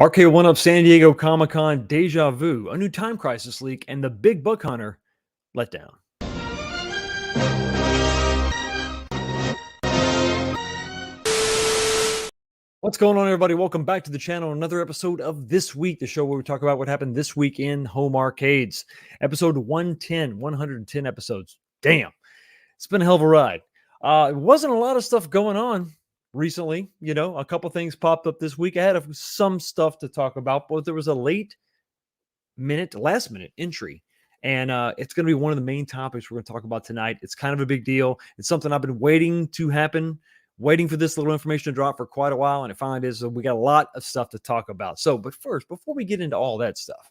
Arcade1up San Diego Comic-Con Deja Vu, a new Time Crisis leak, and the Big Buck Hunter Letdown. What's going on, everybody? Welcome back to the channel. Another episode of This Week, the show where we talk about what happened this week in home arcades. Episode 110 episodes. Damn. It's been a hell of a ride. It wasn't a lot of stuff going on recently. You know, a couple things popped up this week. I had some stuff to talk about, but there was a last minute entry. And it's going to be one of the main topics we're going to talk about tonight. It's kind of a big deal. It's something I've been waiting to happen, waiting for this little information to drop for quite a while, and it finally did. So we got a lot of stuff to talk about. So, but first, before we get into all that stuff,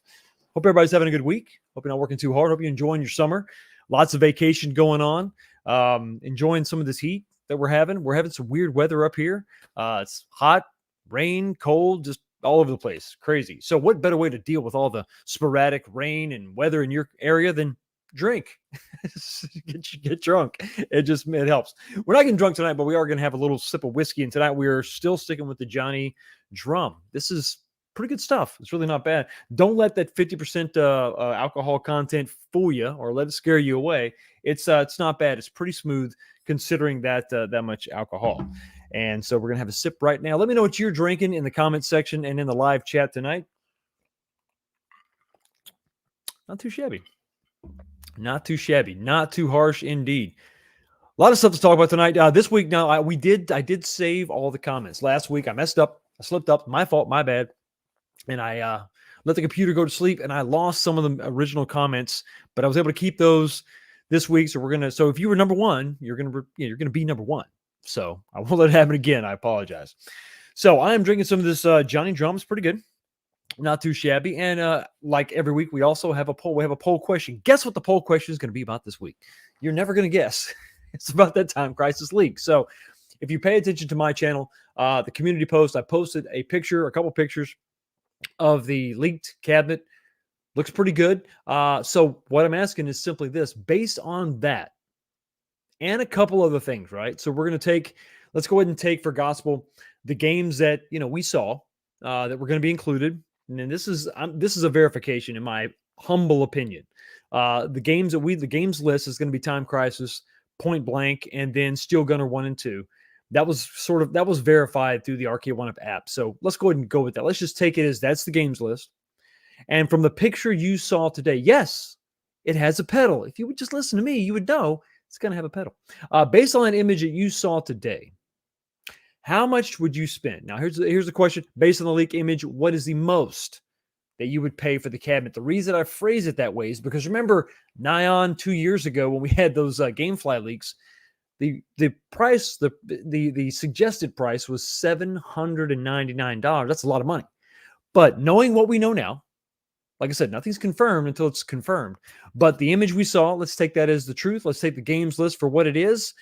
hope everybody's having a good week. Hope you're not working too hard. Hope you're enjoying your summer. Lots of vacation going on. Enjoying some of this heat that we're having. We're having some weird weather up here. It's hot, rain, cold, just all over the place. Crazy. So what better way to deal with all the sporadic rain and weather in your area than drink? get drunk. It helps. We're not getting drunk tonight, but we are going to have a little sip of whiskey. And tonight we are still sticking with the Johnny Drum. This is pretty good stuff. It's really not bad. Don't let that 50% alcohol content fool you or let it scare you away. It's not bad. It's pretty smooth considering that much alcohol. And so we're going to have a sip right now. Let me know what you're drinking in the comment section and in the live chat tonight. Not too shabby. Not too shabby. Not too harsh indeed. A lot of stuff to talk about tonight. This week, now, I did save all the comments. Last week, I messed up. I slipped up. My fault. My bad. And I let the computer go to sleep, and I lost some of the original comments, but I was able to keep those this week. So if you were number one, you're gonna be number one. So I won't let it happen again. I apologize. So I am drinking some of this Johnny Drum. It's pretty good. Not too shabby. And like every week, we also have a poll. We have a poll question. Guess what the poll question is going to be about this week? You're never going to guess. It's about that Time Crisis leak. So if you pay attention to my channel, the community post, I posted a couple pictures of the leaked cabinet. Looks pretty good. So what I'm asking is simply this: based on that and a couple other things, right? So let's go ahead and take for gospel the games that we saw that were going to be included. And then this is a verification in my humble opinion. The games list is going to be Time Crisis, Point Blank, and then Steel Gunner 1 and 2. That was verified through the Arcade1up app. So let's go ahead and go with that. Let's just take it as that's the games list. And from the picture you saw today, yes, it has a pedal. If you would just listen to me, you would know it's going to have a pedal. Based on that image that you saw today, how much would you spend? Now, here's the question. Based on the leak image, what is the most that you would pay for the cabinet? The reason I phrase it that way is because remember, nigh on 2 years ago when we had those GameFly leaks, the price, the suggested price was $799. That's a lot of money. But knowing what we know now, like I said, nothing's confirmed until it's confirmed. But the image we saw, let's take that as the truth. Let's take the games list for what it is.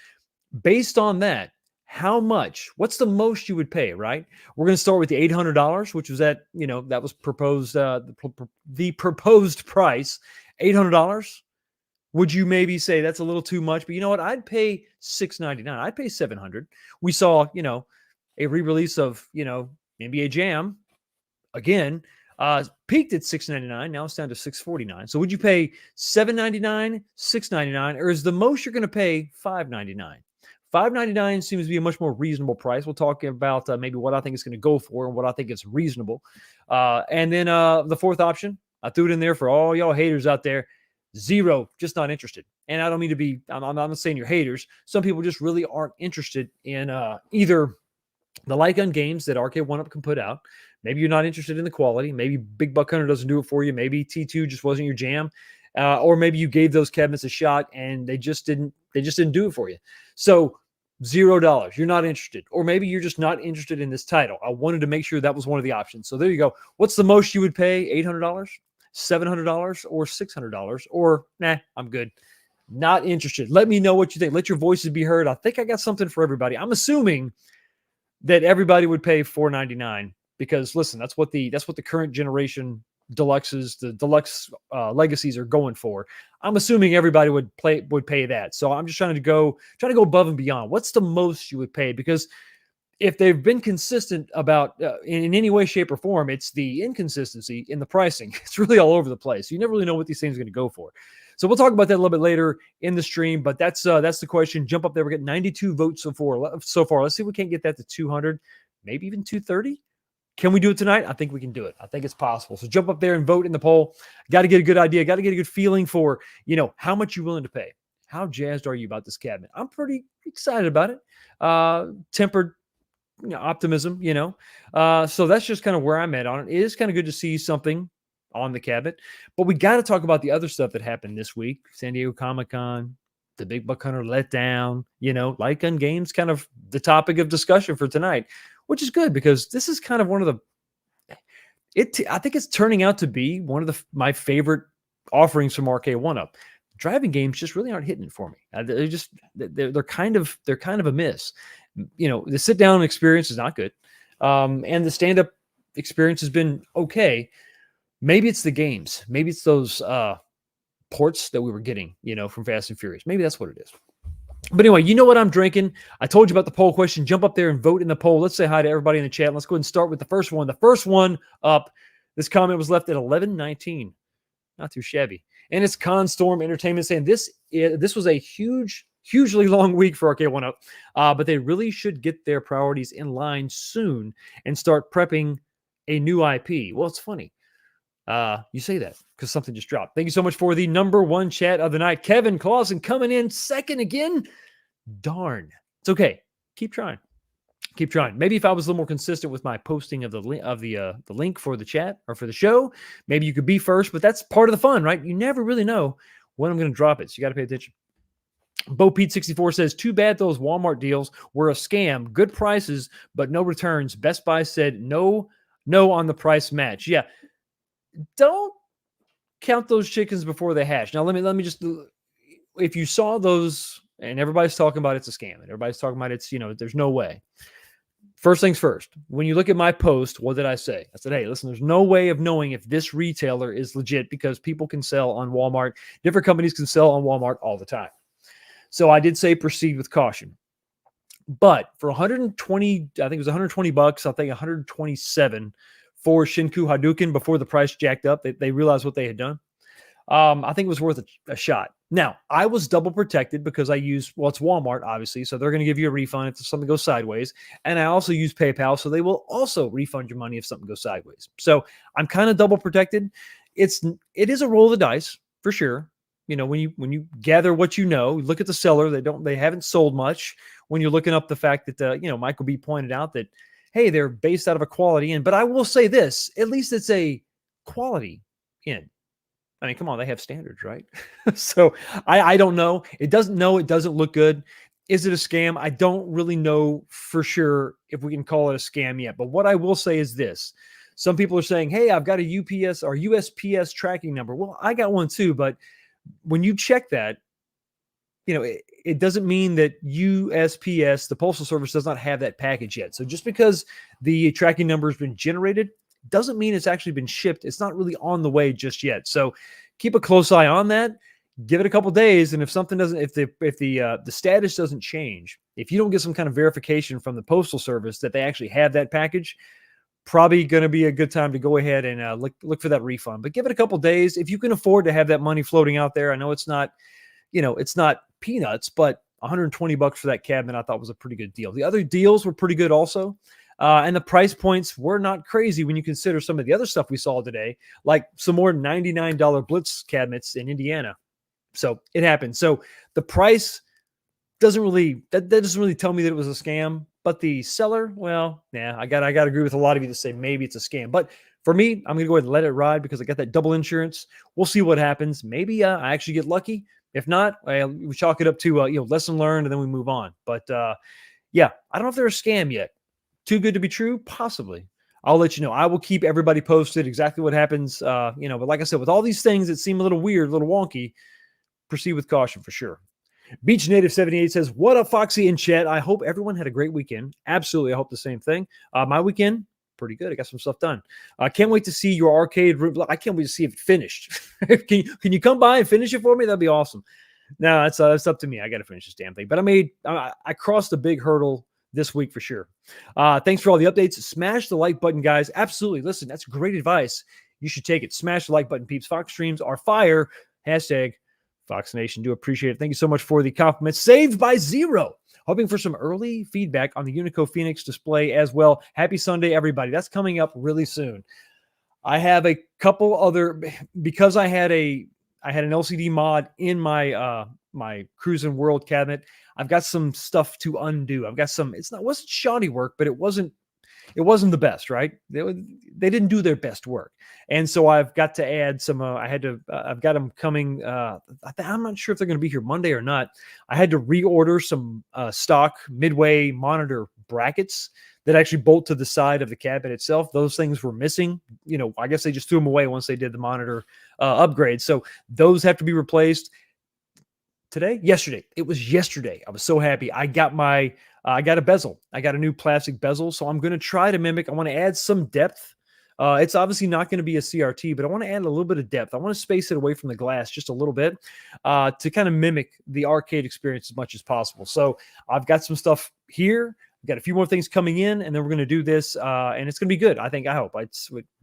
Based on that, how much? What's the most you would pay, right? We're going to start with the $800, which was that was proposed, the proposed price, $800. Would you maybe say that's a little too much? But you know what? I'd pay $699. I'd pay $700. We saw, a re-release of, NBA Jam again, peaked at $699. Now it's down to $649. So would you pay $799, $699, or is the most you're going to pay $599? $599 seems to be a much more reasonable price. We'll talk about maybe what I think it's going to go for and what I think is reasonable. And then the fourth option, I threw it in there for all y'all haters out there. Zero, just not interested. And I don't mean to be, I'm not saying you're haters. Some people just really aren't interested in either the light gun games that Arcade1up can put out. Maybe you're not interested in the quality. Maybe Big Buck Hunter doesn't do it for you. Maybe T2 just wasn't your jam. Or maybe you gave those cabinets a shot and they just didn't do it for you. So $0, you're not interested. Or maybe you're just not interested in this title. I wanted to make sure that was one of the options. So there you go. What's the most you would pay? $800, $700, or $600? Or nah, I'm good. Not interested. Let me know what you think. Let your voices be heard. I think I got something for everybody. I'm assuming that everybody would pay $499 because listen, that's what the current generation deluxes, the deluxe legacies are going for. I'm assuming everybody would pay that. So I'm just trying to go above and beyond. What's the most you would pay? Because if they've been consistent about in any way, shape, or form, it's the inconsistency in the pricing. It's really all over the place. You never really know what these things are going to go for. So we'll talk about that a little bit later in the stream. But that's the question. Jump up there. We're getting 92 votes so far. Let's see if we can't get that to 200, maybe even 230. Can we do it tonight? I think we can do it. I think it's possible. So jump up there and vote in the poll. Got to get a good idea. Got to get a good feeling for, how much you're willing to pay. How jazzed are you about this cabinet? I'm pretty excited about it. Tempered optimism, so that's just kind of where I'm at on it. It is kind of good to see something on the cabinet, but we got to talk about the other stuff that happened this week. San Diego Comic-Con, the Big Buck Hunter Letdown, Light Gun Games, kind of the topic of discussion for tonight, which is good because this is kind of one of I think it's turning out to be one of my favorite offerings from Arcade1up. Driving games just really aren't hitting it for me. They're kind of a miss. The sit down experience is not good. And the stand up experience has been okay. Maybe it's the games. Maybe it's those ports that we were getting, from Fast and Furious. Maybe that's what it is. But anyway, you know what I'm drinking. I told you about the poll question. Jump up there and vote in the poll. Let's say hi to everybody in the chat. Let's go ahead and start with the first one. The first one up. This comment was left at 11:19. Not too shabby. And it's Constorm Entertainment saying this was a hugely long week for Arcade1up, but they really should get their priorities in line soon and start prepping a new IP. Well, it's funny. You say that because something just dropped. Thank you so much for the number one chat of the night. Kevin Clausen coming in second again. Darn. It's okay. Keep trying. Keep trying. Maybe if I was a little more consistent with my posting of the link for the chat or for the show, maybe you could be first, but that's part of the fun, right? You never really know when I'm going to drop it, so you got to pay attention. Bo Pete 64 says, too bad those Walmart deals were a scam. Good prices, but no returns. Best Buy said no on the price match. Yeah. Don't count those chickens before they hatch. Now, let me just, if you saw those and everybody's talking about it's a scam and everybody's talking about it's, there's no way. First things first, when you look at my post, what did I say? I said, hey, listen, there's no way of knowing if this retailer is legit because people can sell on Walmart. Different companies can sell on Walmart all the time. So I did say proceed with caution. But for 120, I think it was $120, I think 127 for Shinku Hadouken before the price jacked up. They realized what they had done. I think it was worth a shot. Now, I was double protected because I use, it's Walmart, obviously, so they're going to give you a refund if something goes sideways. And I also use PayPal, so they will also refund your money if something goes sideways. So I'm kind of double protected. It is a roll of the dice, for sure. When you gather what look at the seller. They haven't sold much. When you're looking up the fact that, Michael B pointed out that, hey, they're based out of a quality inn. But I will say this, at least it's a quality inn. I mean, come on, they have standards, right? So I don't know. It doesn't look good. Is it a scam? I don't really know for sure if we can call it a scam yet. But what I will say is this. Some people are saying, hey, I've got a UPS or USPS tracking number. Well, I got one too. But when you check that, it doesn't mean that USPS, the Postal Service, does not have that package yet. So just because the tracking number has been generated doesn't mean it's actually been shipped. It's not really on the way just yet. So keep a close eye on that. Give it a couple days, and if something doesn't, if the status doesn't change, if you don't get some kind of verification from the Postal Service that they actually have that package, probably going to be a good time to go ahead and look for that refund. But give it a couple days if you can afford to have that money floating out there. I know it's not, it's not peanuts, but $120 for that cabinet I thought was a pretty good deal. The other deals were pretty good also. And the price points were not crazy when you consider some of the other stuff we saw today, like some more $99 Blitz cabinets in Indiana. So it happened. So the price doesn't really tell me that it was a scam. But the seller, well, yeah, I got to agree with a lot of you to say maybe it's a scam. But for me, I'm going to go ahead and let it ride because I got that double insurance. We'll see what happens. Maybe I actually get lucky. If not, we chalk it up to lesson learned, and then we move on. But yeah, I don't know if they're a scam yet. Too good to be true? Possibly. I'll let you know. I will keep everybody posted exactly what happens. But like I said, with all these things that seem a little weird, a little wonky, proceed with caution for sure. Beach Native 78 says, what up, Foxy and chat? I hope everyone had a great weekend. Absolutely. I hope the same thing. My weekend, pretty good. I got some stuff done. I can't wait to see your arcade room. I can't wait to see if it finished. Can you come by and finish it for me? That'd be awesome. No, it's up to me. I got to finish this damn thing. But I crossed the big hurdle this week for sure. Thanks for all the updates. Smash the like button, guys. Absolutely. Listen, that's great advice. You should take it. Smash the like button, peeps. Fox streams are fire. Hashtag Fox Nation. Do appreciate it. Thank you so much for the compliments. Saved by Zero. Hoping for some early feedback on the Unico Phoenix display as well. Happy Sunday, everybody. That's coming up really soon. I have a couple other, because I had an LCD mod in my my Cruisin' World cabinet. I've got some stuff to undo. I've got some. It wasn't shoddy work, but it wasn't the best, right? They didn't do their best work, and so I've got to add some. I've got them coming. I'm not sure if they're going to be here Monday or not. I had to reorder some stock Midway monitor brackets that actually bolt to the side of the cabinet itself. Those things were missing. I guess they just threw them away once they did the monitor upgrade. So those have to be replaced. Yesterday. It was yesterday. I was so happy. I got a bezel. I got a new plastic bezel. So I'm going to try to mimic. I want to add some depth. It's obviously not going to be a CRT, but I want to add a little bit of depth. I want to space it away from the glass just a little bit to kind of mimic the arcade experience as much as possible. So I've got some stuff here. We've got a few more things coming in, and then we're going to do this, and it's going to be good. I hope.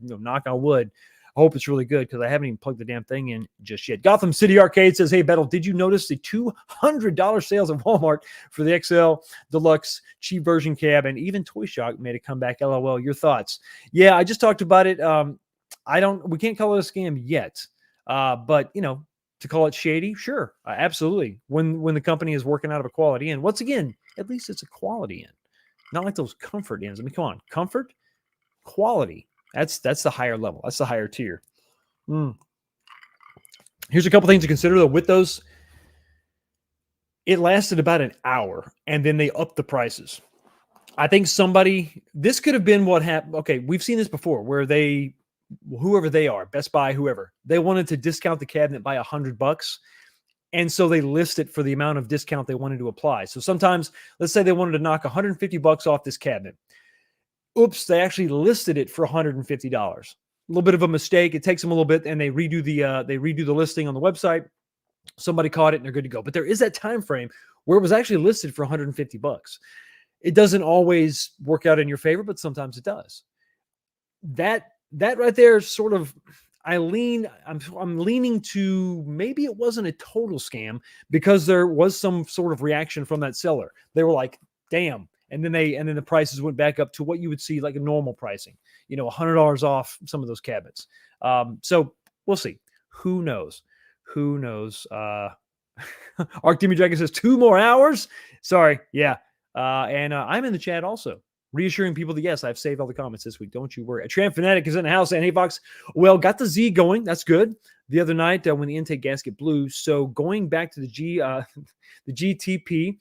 Knock on wood. I hope it's really good because I haven't even plugged the damn thing in just yet. Gotham City Arcade says, hey, Bettle, did you notice the $200 sales at Walmart for the XL, Deluxe, cheap version cab, and even Toy Shock made a comeback? LOL. Your thoughts? Yeah, I just talked about it. We can't call it a scam yet, but, to call it shady, sure, absolutely. When the company is working out of a quality end, once again, at least it's a quality end, not like those comfort ends. I mean, come on, comfort, quality. That's the higher level. That's the higher tier. Here's a couple things to consider, though, with those. It lasted about an hour, and then they upped the prices. I think this could have been what happened. Okay, we've seen this before, where whoever they are, Best Buy, whoever, they wanted to discount the cabinet by $100, and so they list it for the amount of discount they wanted to apply. So sometimes, let's say they wanted to knock $150 off this cabinet. Oops, they actually listed it for $150. A little bit of a mistake. It takes them a little bit, and they redo the listing on the website. Somebody caught it, and they're good to go. But there is that time frame where it was actually listed for $150. It doesn't always work out in your favor, but sometimes it does. That right there is sort of, I'm leaning to maybe it wasn't a total scam because there was some sort of reaction from that seller. They were like, damn. And then the prices went back up to what you would see like a normal pricing, $100 off some of those cabinets. So we'll see. Who knows? Arc Demon Dragon says 2 more hours. Sorry. Yeah. And I'm in the chat also, reassuring people that yes, I've saved all the comments this week. Don't you worry. A Tram Fanatic is in the house saying, hey, Fox, well, got the Z going. That's good. The other night when the intake gasket blew. So going back to the GTP,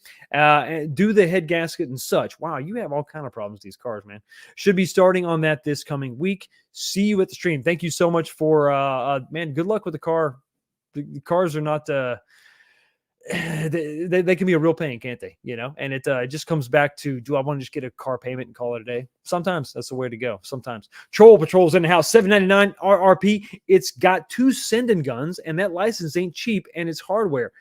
do the head gasket and such. Wow, you have all kind of problems with these cars, man. Should be starting on that this coming week. See you at the stream. Thank you so much for, man, good luck with the car. The cars are not, they can be a real pain, can't they? And it just comes back to, do I want to just get a car payment and call it a day? Sometimes that's the way to go. Sometimes. Troll Patrol's in the house, $7.99 RRP. It's got 2 sending guns, and that license ain't cheap, and it's hardware.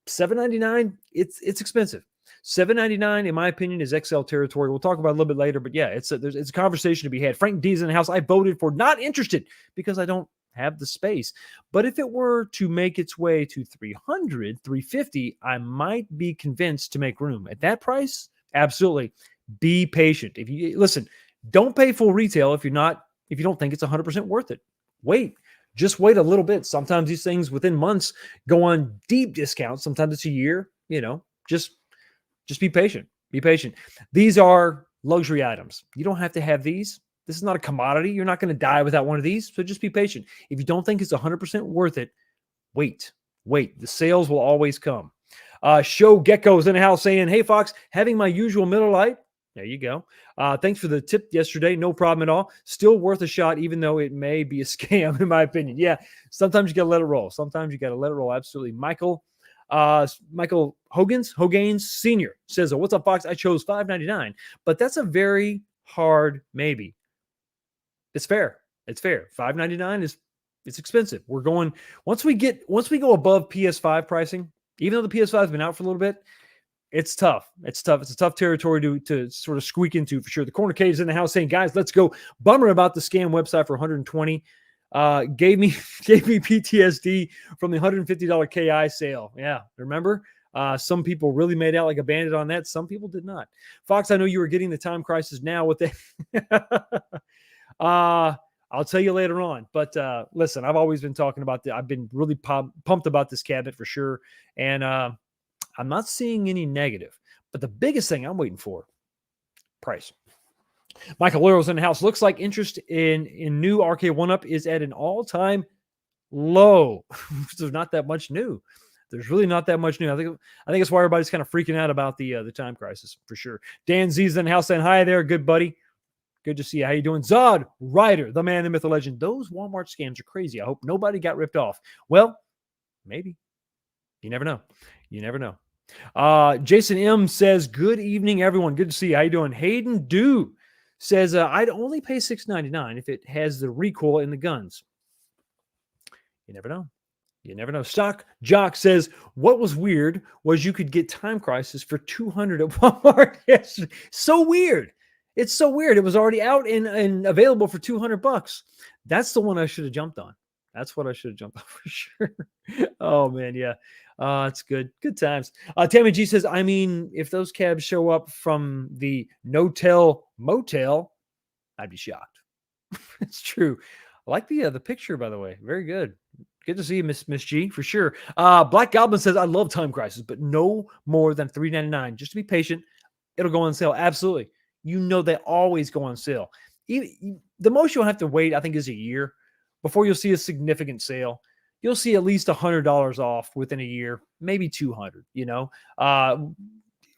$7.99, it's expensive. $7.99, in my opinion, is XL territory. We'll talk about it a little bit later, but yeah, it's a conversation to be had. Frank D's in the house. I voted for not interested because I don't have the space. But if it were to make its way to 300, 350, I might be convinced to make room. At that price, absolutely. Be patient. If you listen, don't pay full retail if you don't think it's 100% worth it. Just wait a little bit. Sometimes these things within months go on deep discounts. Sometimes it's a year, just be patient. Be patient. These are luxury items. You don't have to have these. This is not a commodity. You're not going to die without one of these. So just be patient. If you don't think it's 100% worth it, wait. The sales will always come. Show Gecko's in the house saying, hey, Fox, having my usual Miller Lite. There you go. Thanks for the tip yesterday. No problem at all. Still worth a shot, even though it may be a scam, in my opinion. Yeah, sometimes you got to let it roll. Absolutely. Michael Hoganes Sr. says, what's up, Fox? I chose $5.99, but that's a very hard maybe. It's fair. $5.99 it's expensive. We're going, once we go above PS5 pricing, even though the PS5 has been out for a little bit, It's tough. It's tough. It's a tough territory to sort of squeak into for sure. The corner cage is in the house saying, guys, let's go. Bummer about the scam website for 120. Gave me PTSD from the $150 KI sale. Yeah, remember? Some people really made out like a bandit on that. Some people did not. Fox, I know you were getting the time crisis now with the I'll tell you later on. But listen, I've always been talking about that. I've been really pumped about this cabinet for sure. And I'm not seeing any negative. But the biggest thing I'm waiting for, price. Michael Laurel's in the house. Looks like interest in new Arcade1up is at an all-time low. There's not that much new. There's really not that much new. I think that's why everybody's kind of freaking out about the time crisis for sure. Dan Z's in the house saying, hi there, good buddy. Good to see you. How you doing? Zod, Ryder, the man, the myth, the legend. Those Walmart scams are crazy. I hope nobody got ripped off. Well, maybe. You never know. You never know. Jason M says, good evening, everyone. Good to see you. How you doing? Hayden Do says, I'd only pay $6.99 if it has the recoil in the guns. You never know. You never know. Stock Jock says, what was weird was you could get Time Crisis for $200 at Walmart. Yes, so weird. It's so weird. It was already out and available for $200. That's the one I should have jumped on. That's what I should have jumped on for sure. Oh, man, yeah. It's good. Good times. Tammy G says, I mean, if those cabs show up from the no-tell motel, I'd be shocked. It's true. I like the picture, by the way. Very good. Good to see you, Miss G, for sure. Black Goblin says, I love Time Crisis, but no more than $3.99. Just to be patient, it'll go on sale. Absolutely. You know they always go on sale. The most you'll have to wait, I think, is a year before you'll see a significant sale. You'll see at least $100 off within a year, maybe $200. You know,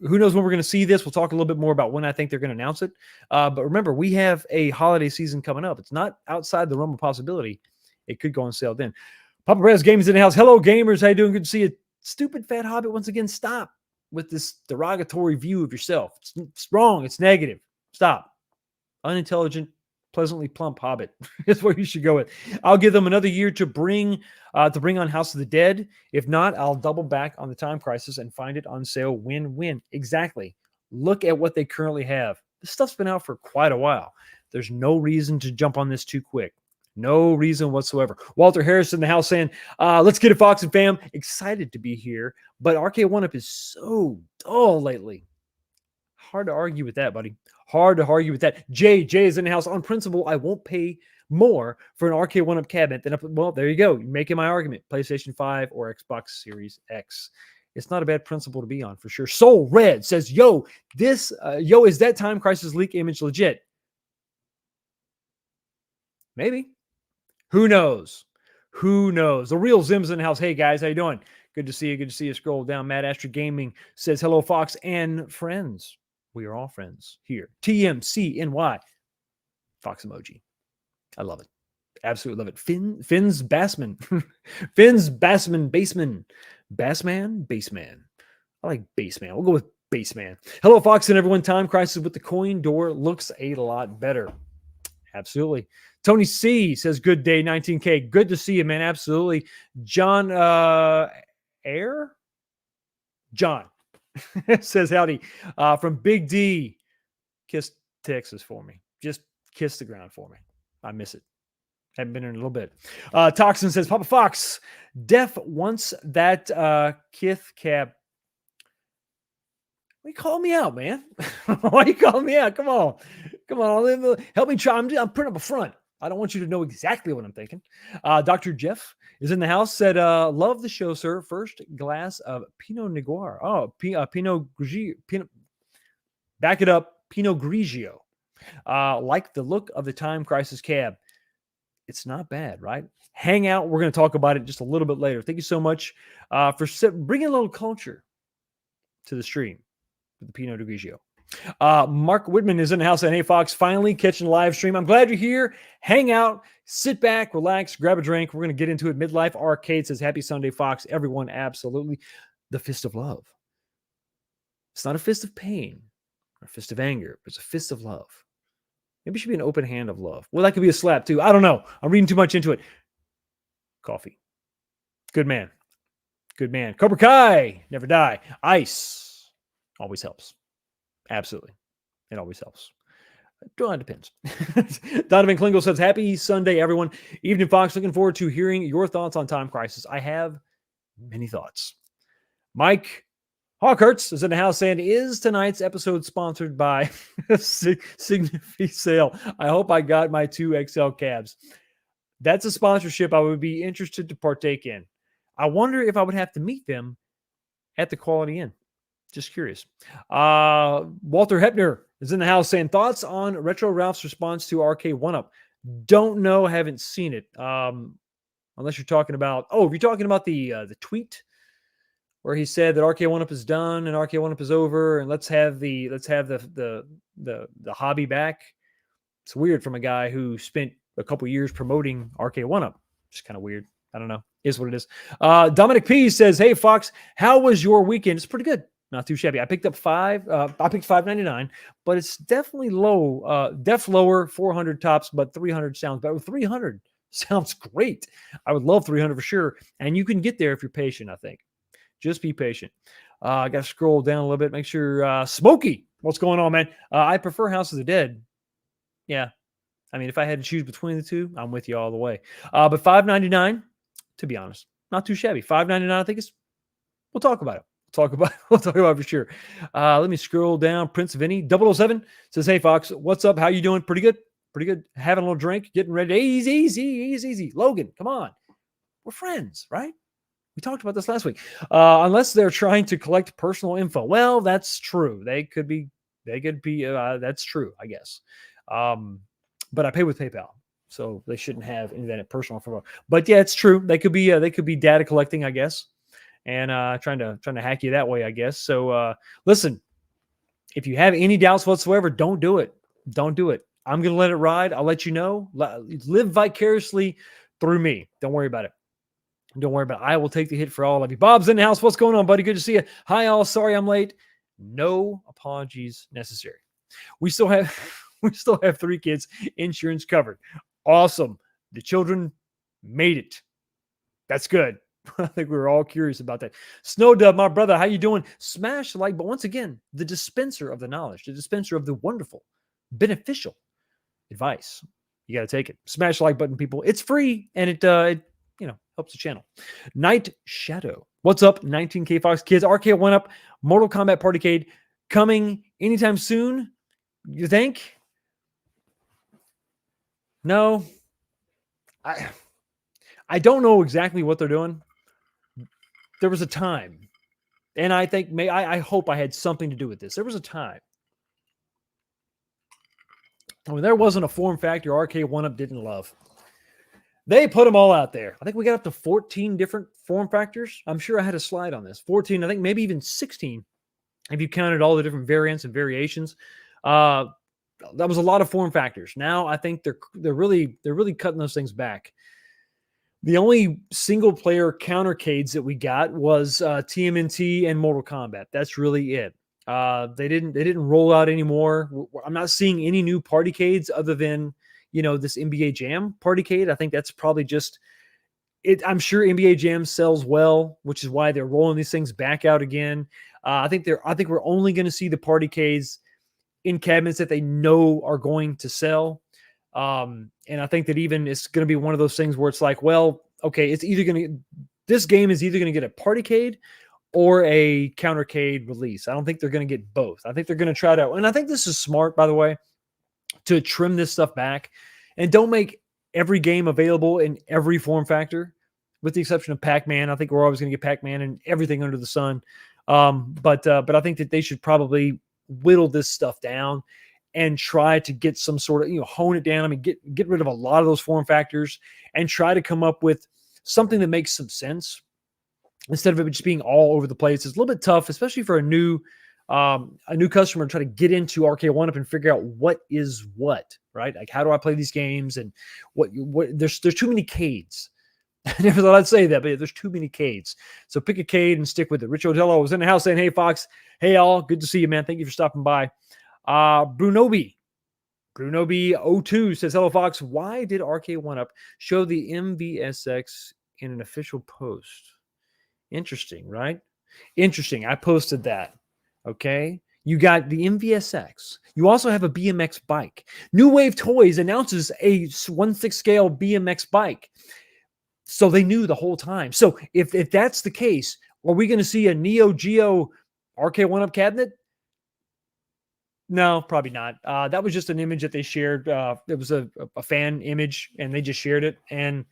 who knows when we're going to see this? We'll talk a little bit more about when I think they're going to announce it. But remember, we have a holiday season coming up. It's not outside the realm of possibility. It could go on sale then. Papa Perez Games in the house. Hello, gamers. How you doing? Good to see you. Stupid fat hobbit. Once again, stop with this derogatory view of yourself. It's wrong. It's negative. Stop. Unintelligent, pleasantly plump hobbit is what you should go with. I'll give them another year to bring on House of the Dead. If not, I'll double back on the Time Crisis and find it on sale. Win-win. Exactly. Look at what they currently have. This stuff's been out for quite a while. There's no reason to jump on this too quick. No reason whatsoever. Walter Harris in the house saying, let's get it, Fox and fam. Excited to be here, but Arcade1up is so dull lately. Hard to argue with that, buddy. Hard to argue with that. Jay is in the house. On principle, I won't pay more for an Arcade1up cabinet than well, there you go. You're making my argument. PlayStation 5 or Xbox Series X. It's not a bad principle to be on for sure. Soul Red says, is that Time Crisis leak image legit? Maybe. Who knows? Who knows? The real Zim's in the house. Hey, guys, how you doing? Good to see you. Good to see you. Scroll down. Matt Astro Gaming says, hello, Fox and friends. We are all friends here. TMCNY. Fox emoji. I love it. Absolutely love it. Finn's Bassman. Finn's Bassman. Bassman. I like Bassman. We'll go with Bassman. Hello, Fox and everyone. Time Crisis with the coin door looks a lot better. Absolutely. Tony C says, good day, 19K. Good to see you, man. Absolutely. John John says, howdy. From Big D. Kiss Texas for me. Just kiss the ground for me. I miss it. Haven't been in a little bit. Toxin says, Papa Fox, Def wants that Kith cab. Why you calling me out, man? Why you calling me out? Come on. Help me try. I'm putting up a front. I don't want you to know exactly what I'm thinking. Dr. Jeff is in the house. Said, love the show, sir. First glass of Pinot Noir. Oh, Pinot Grigio. Back it up. Pinot Grigio. Like the look of the Time Crisis cab. It's not bad, right? Hang out. We're going to talk about it just a little bit later. Thank you so much for bringing a little culture to the stream with the Pinot Grigio. Mark Whitman is in the house saying, hey, Fox, finally catching a live stream. I'm glad you're here. Hang out, sit back, relax, grab a drink. We're going to get into it. Midlife Arcade says, happy Sunday, Fox. Everyone, absolutely. The fist of love. It's not a fist of pain or a fist of anger, but it's a fist of love. Maybe it should be an open hand of love. Well, that could be a slap too. I don't know. I'm reading too much into it. Coffee. Good man. Good man. Cobra Kai. Never die. Ice. Always helps. Absolutely. It always helps. It depends. Donovan Klingel says, happy Sunday, everyone. Evening, Fox. Looking forward to hearing your thoughts on Time Crisis. I have many thoughts. Mike Hawkhurts is in the house saying, is tonight's episode sponsored by Signify Sale? I hope I got my 2XL cabs. That's a sponsorship I would be interested to partake in. I wonder if I would have to meet them at the Quality Inn. Just curious. Walter Hepner is in the house saying, thoughts on Retro Ralph's response to Arcade1up? Don't know, haven't seen it. Unless you're talking about, if you're talking about the tweet where he said that Arcade1up is done and Arcade1up is over, and let's have the hobby back. It's weird from a guy who spent a couple years promoting Arcade1up. Just kind of weird. I don't know. Is what it is. Dominic P says, hey Fox, how was your weekend? It's pretty good. Not too shabby. I picked up $5.99, but it's definitely low. Lower, 400 tops, but 300 sounds better. 300 sounds great. I would love 300 for sure. And you can get there if you're patient, I think. Just be patient. I got to scroll down a little bit. Make sure. Smokey, what's going on, man? I prefer House of the Dead. Yeah. I mean, if I had to choose between the two, I'm with you all the way. But $5.99, to be honest, not too shabby. $5.99, I think we'll talk about it. We'll talk about it for sure. Let me scroll down. Prince Vinny 007 says, hey Fox, what's up? How you doing? Pretty good. Having a little drink, getting ready. Easy. Logan, come on. We're friends, right? We talked about this last week. Unless they're trying to collect personal info. Well, that's true. They could be, that's true, I guess. But I pay with PayPal, so they shouldn't have any of that personal info. But yeah, it's true. They could be data collecting, I guess. And trying to hack you that way, I guess. So listen, if you have any doubts whatsoever, don't do it. Don't do it. I'm going to let it ride. I'll let you know. Live vicariously through me. Don't worry about it. Don't worry about it. I will take the hit for all of you. Bob's in the house. What's going on, buddy? Good to see you. Hi, all. Sorry I'm late. No apologies necessary. We still have 3 kids insurance covered. Awesome. The children made it. That's good. I think we were all curious about that. Snowdub, my brother, how you doing? Smash the like, but once again, the dispenser of the knowledge, the dispenser of the wonderful, beneficial advice. You got to take it. Smash the like button, people. It's free, and it helps the channel. Night Shadow. What's up, 19K Fox kids? Arcade1up, Mortal Kombat Partycade coming anytime soon. You think? No. I don't know exactly what they're doing. There was a time, and I think I hope I had something to do with this. There was a time when there wasn't a form factor Arcade1up didn't love. They put them all out there. I think we got up to 14 different form factors. I'm sure I had a slide on this. 14, I think maybe even 16, if you counted all the different variants and variations. That was a lot of form factors. Now I think they're really cutting those things back. The only single player countercades that we got was TMNT and Mortal Kombat. That's really it. They didn't roll out anymore. I'm not seeing any new partycades other than this NBA Jam partycade. I think that's probably just it. I'm sure NBA Jam sells well, which is why they're rolling these things back out again. I think we're only going to see the partycades in cabinets that they know are going to sell. And I think that even it's going to be one of those things where it's like, well, okay, this game is either going to get a partycade or a countercade release. I don't think they're going to get both. I think they're going to try to, and I think this is smart, by the way, to trim this stuff back and don't make every game available in every form factor, with the exception of Pac-Man. I think we're always going to get Pac-Man and everything under the sun. But I think that they should probably whittle this stuff down and try to get some sort of, hone it down. I mean, get rid of a lot of those form factors and try to come up with something that makes some sense instead of it just being all over the place. It's a little bit tough, especially for a new customer to try to get into Arcade1up and figure out what is what, right? Like, how do I play these games? And what there's too many cades. I never thought I'd say that, but there's too many cades. So pick a cade and stick with it. Rich Odello was in the house saying, hey, Fox. Hey, all. Good to see you, man. Thank you for stopping by. Brunobi 02 says, hello, Fox. Why did Arcade1up show the MVSX in an official post? Interesting, right? Interesting. I posted that. Okay. You got the MVSX. You also have a BMX bike. New Wave Toys announces a 1/6 scale BMX bike. So they knew the whole time. So if that's the case, are we going to see a Neo Geo Arcade1up cabinet? No, probably not. That was just an image that they shared. It was a fan image, and they just shared it. And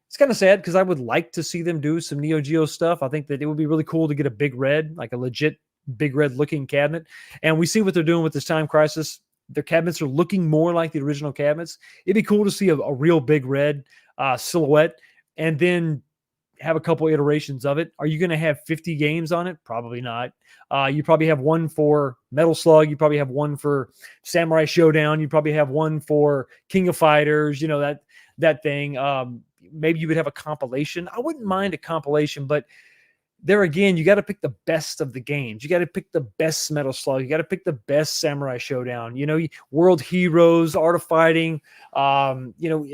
it's kind of sad because I would like to see them do some Neo Geo stuff. I think that it would be really cool to get a big red, like a legit big red looking cabinet. And we see what they're doing with this Time Crisis. Their cabinets are looking more like the original cabinets. It'd be cool to see a real big red silhouette, and then have a couple iterations of it. Are you going to have 50 games on it? Probably not. You probably have one for Metal Slug. You probably have one for Samurai Showdown. You probably have one for King of Fighters. You know, that thing. Maybe you would have a compilation. I wouldn't mind a compilation, but there again, you got to pick the best of the games. You got to pick the best Metal Slug. You got to pick the best Samurai Showdown. You know, World Heroes, Art of Fighting. You know,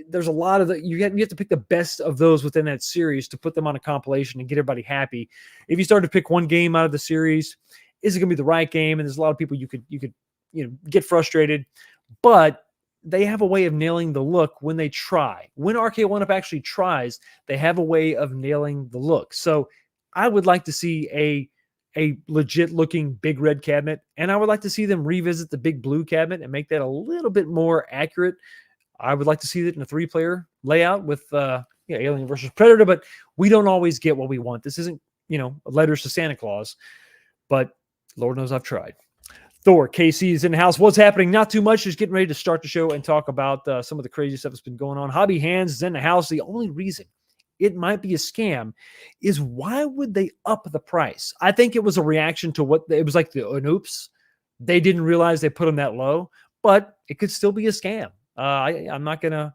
there's a lot of you have to pick the best of those within that series to put them on a compilation and get everybody happy. If you start to pick one game out of the series, is it going to be the right game? And there's a lot of people you could get frustrated, but they have a way of nailing the look when they try. When Arcade1up actually tries, they have a way of nailing the look. So I would like to see a legit looking big red cabinet, and I would like to see them revisit the big blue cabinet and make that a little bit more accurate. I would like to see that in a 3-player layout with Alien versus Predator, but we don't always get what we want. This isn't, letters to Santa Claus, but Lord knows I've tried. Thor, KC is in the house. What's happening? Not too much. Just getting ready to start the show and talk about some of the crazy stuff that's been going on. Hobby Hands is in the house. The only reason it might be a scam is why would they up the price? I think it was a reaction to what it was like an oops. They didn't realize they put them that low, but it could still be a scam. I'm not gonna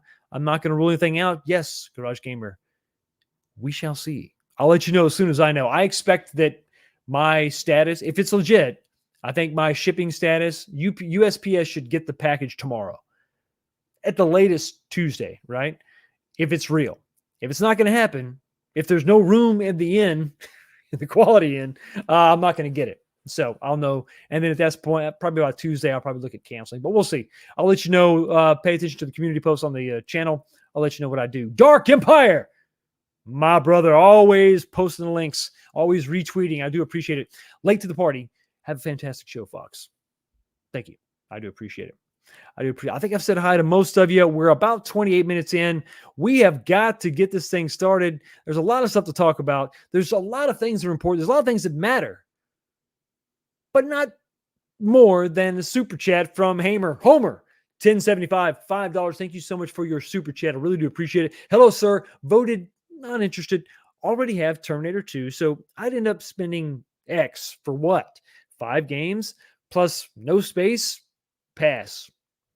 rule anything out. Yes, Garage Gamer, we shall see. I'll let you know as soon as I know. I expect that my status, if it's legit, I think my shipping status, USPS should get the package tomorrow, at the latest Tuesday, right? If it's real. If it's not going to happen, if there's no room in the inn, the quality inn, I'm not going to get it. So I'll know. And then at that point, probably about Tuesday, I'll probably look at canceling. But we'll see. I'll let you know. Pay attention to the community posts on the channel. I'll let you know what I do. Dark Empire, my brother, always posting the links, always retweeting. I do appreciate it. Late to the party. Have a fantastic show, Fox. Thank you. I do appreciate it. I think I've said hi to most of you. We're about 28 minutes in. We have got to get this thing started. There's a lot of stuff to talk about. There's a lot of things that are important. There's a lot of things that matter, but not more than the super chat from Homer. 1075, $5. Thank you so much for your super chat. I really do appreciate it. Hello, sir. Voted not interested. Already have Terminator 2. So I'd end up spending X for what? 5 games plus no space? Pass.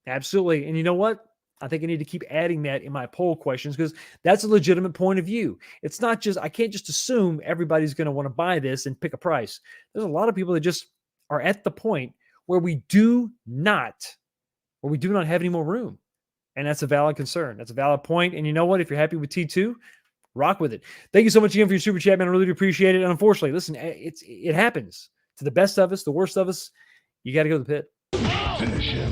Absolutely. And you know what? I think I need to keep adding that in my poll questions because that's a legitimate point of view. It's not just, I can't just assume everybody's going to want to buy this and pick a price. There's a lot of people that just are at the point where we do not have any more room. And that's a valid concern. That's a valid point. And you know what? If you're happy with T2, rock with it. Thank you so much again for your super chat, man. I really do appreciate it. And unfortunately, listen, it happens to the best of us, the worst of us. You got to go to the pit. Finish him.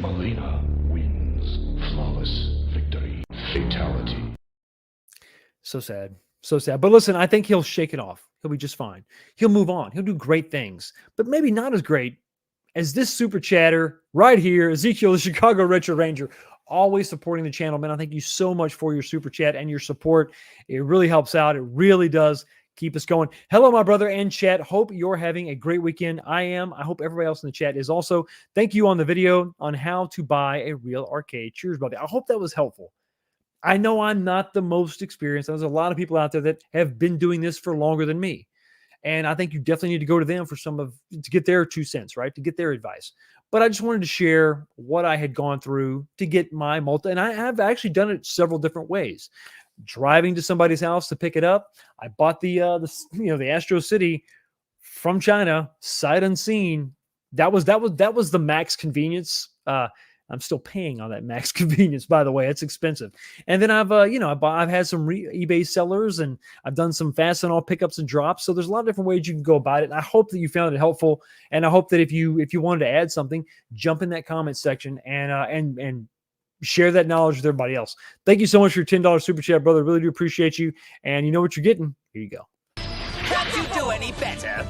Melina wins. Flawless victory. Fatality. So sad. So sad. But listen, I think he'll shake it off. He'll be just fine. He'll move on. He'll do great things, but maybe not as great as this super chatter right here, Ezekiel, the Chicago Retro Ranger, always supporting the channel, man. I thank you so much for your super chat and your support. It really helps out. It really does keep us going. Hello, my brother and chat. Hope you're having a great weekend. I am. I hope everybody else in the chat is also. Thank you on the video on how to buy a real arcade. Cheers, brother. I hope that was helpful. I know I'm not the most experienced. There's a lot of people out there that have been doing this for longer than me. And I think you definitely need to go to them for to get their 2 cents, right? To get their advice. But I just wanted to share what I had gone through to get my multi. And I have actually done it several different ways. Driving to somebody's house to pick it up. I bought the Astro City from China, sight unseen. That was the max convenience. I'm still paying on that max convenience, by the way. It's expensive. And then I've I've had some eBay sellers, and I've done some fast and all pickups and drops. So there's a lot of different ways you can go about it. And I hope that you found it helpful. And I hope that if you wanted to add something, jump in that comment section and share that knowledge with everybody else. Thank you so much for your $10 super chat, brother. Really do appreciate you. And you know what you're getting. Here you go. Can't you do any better?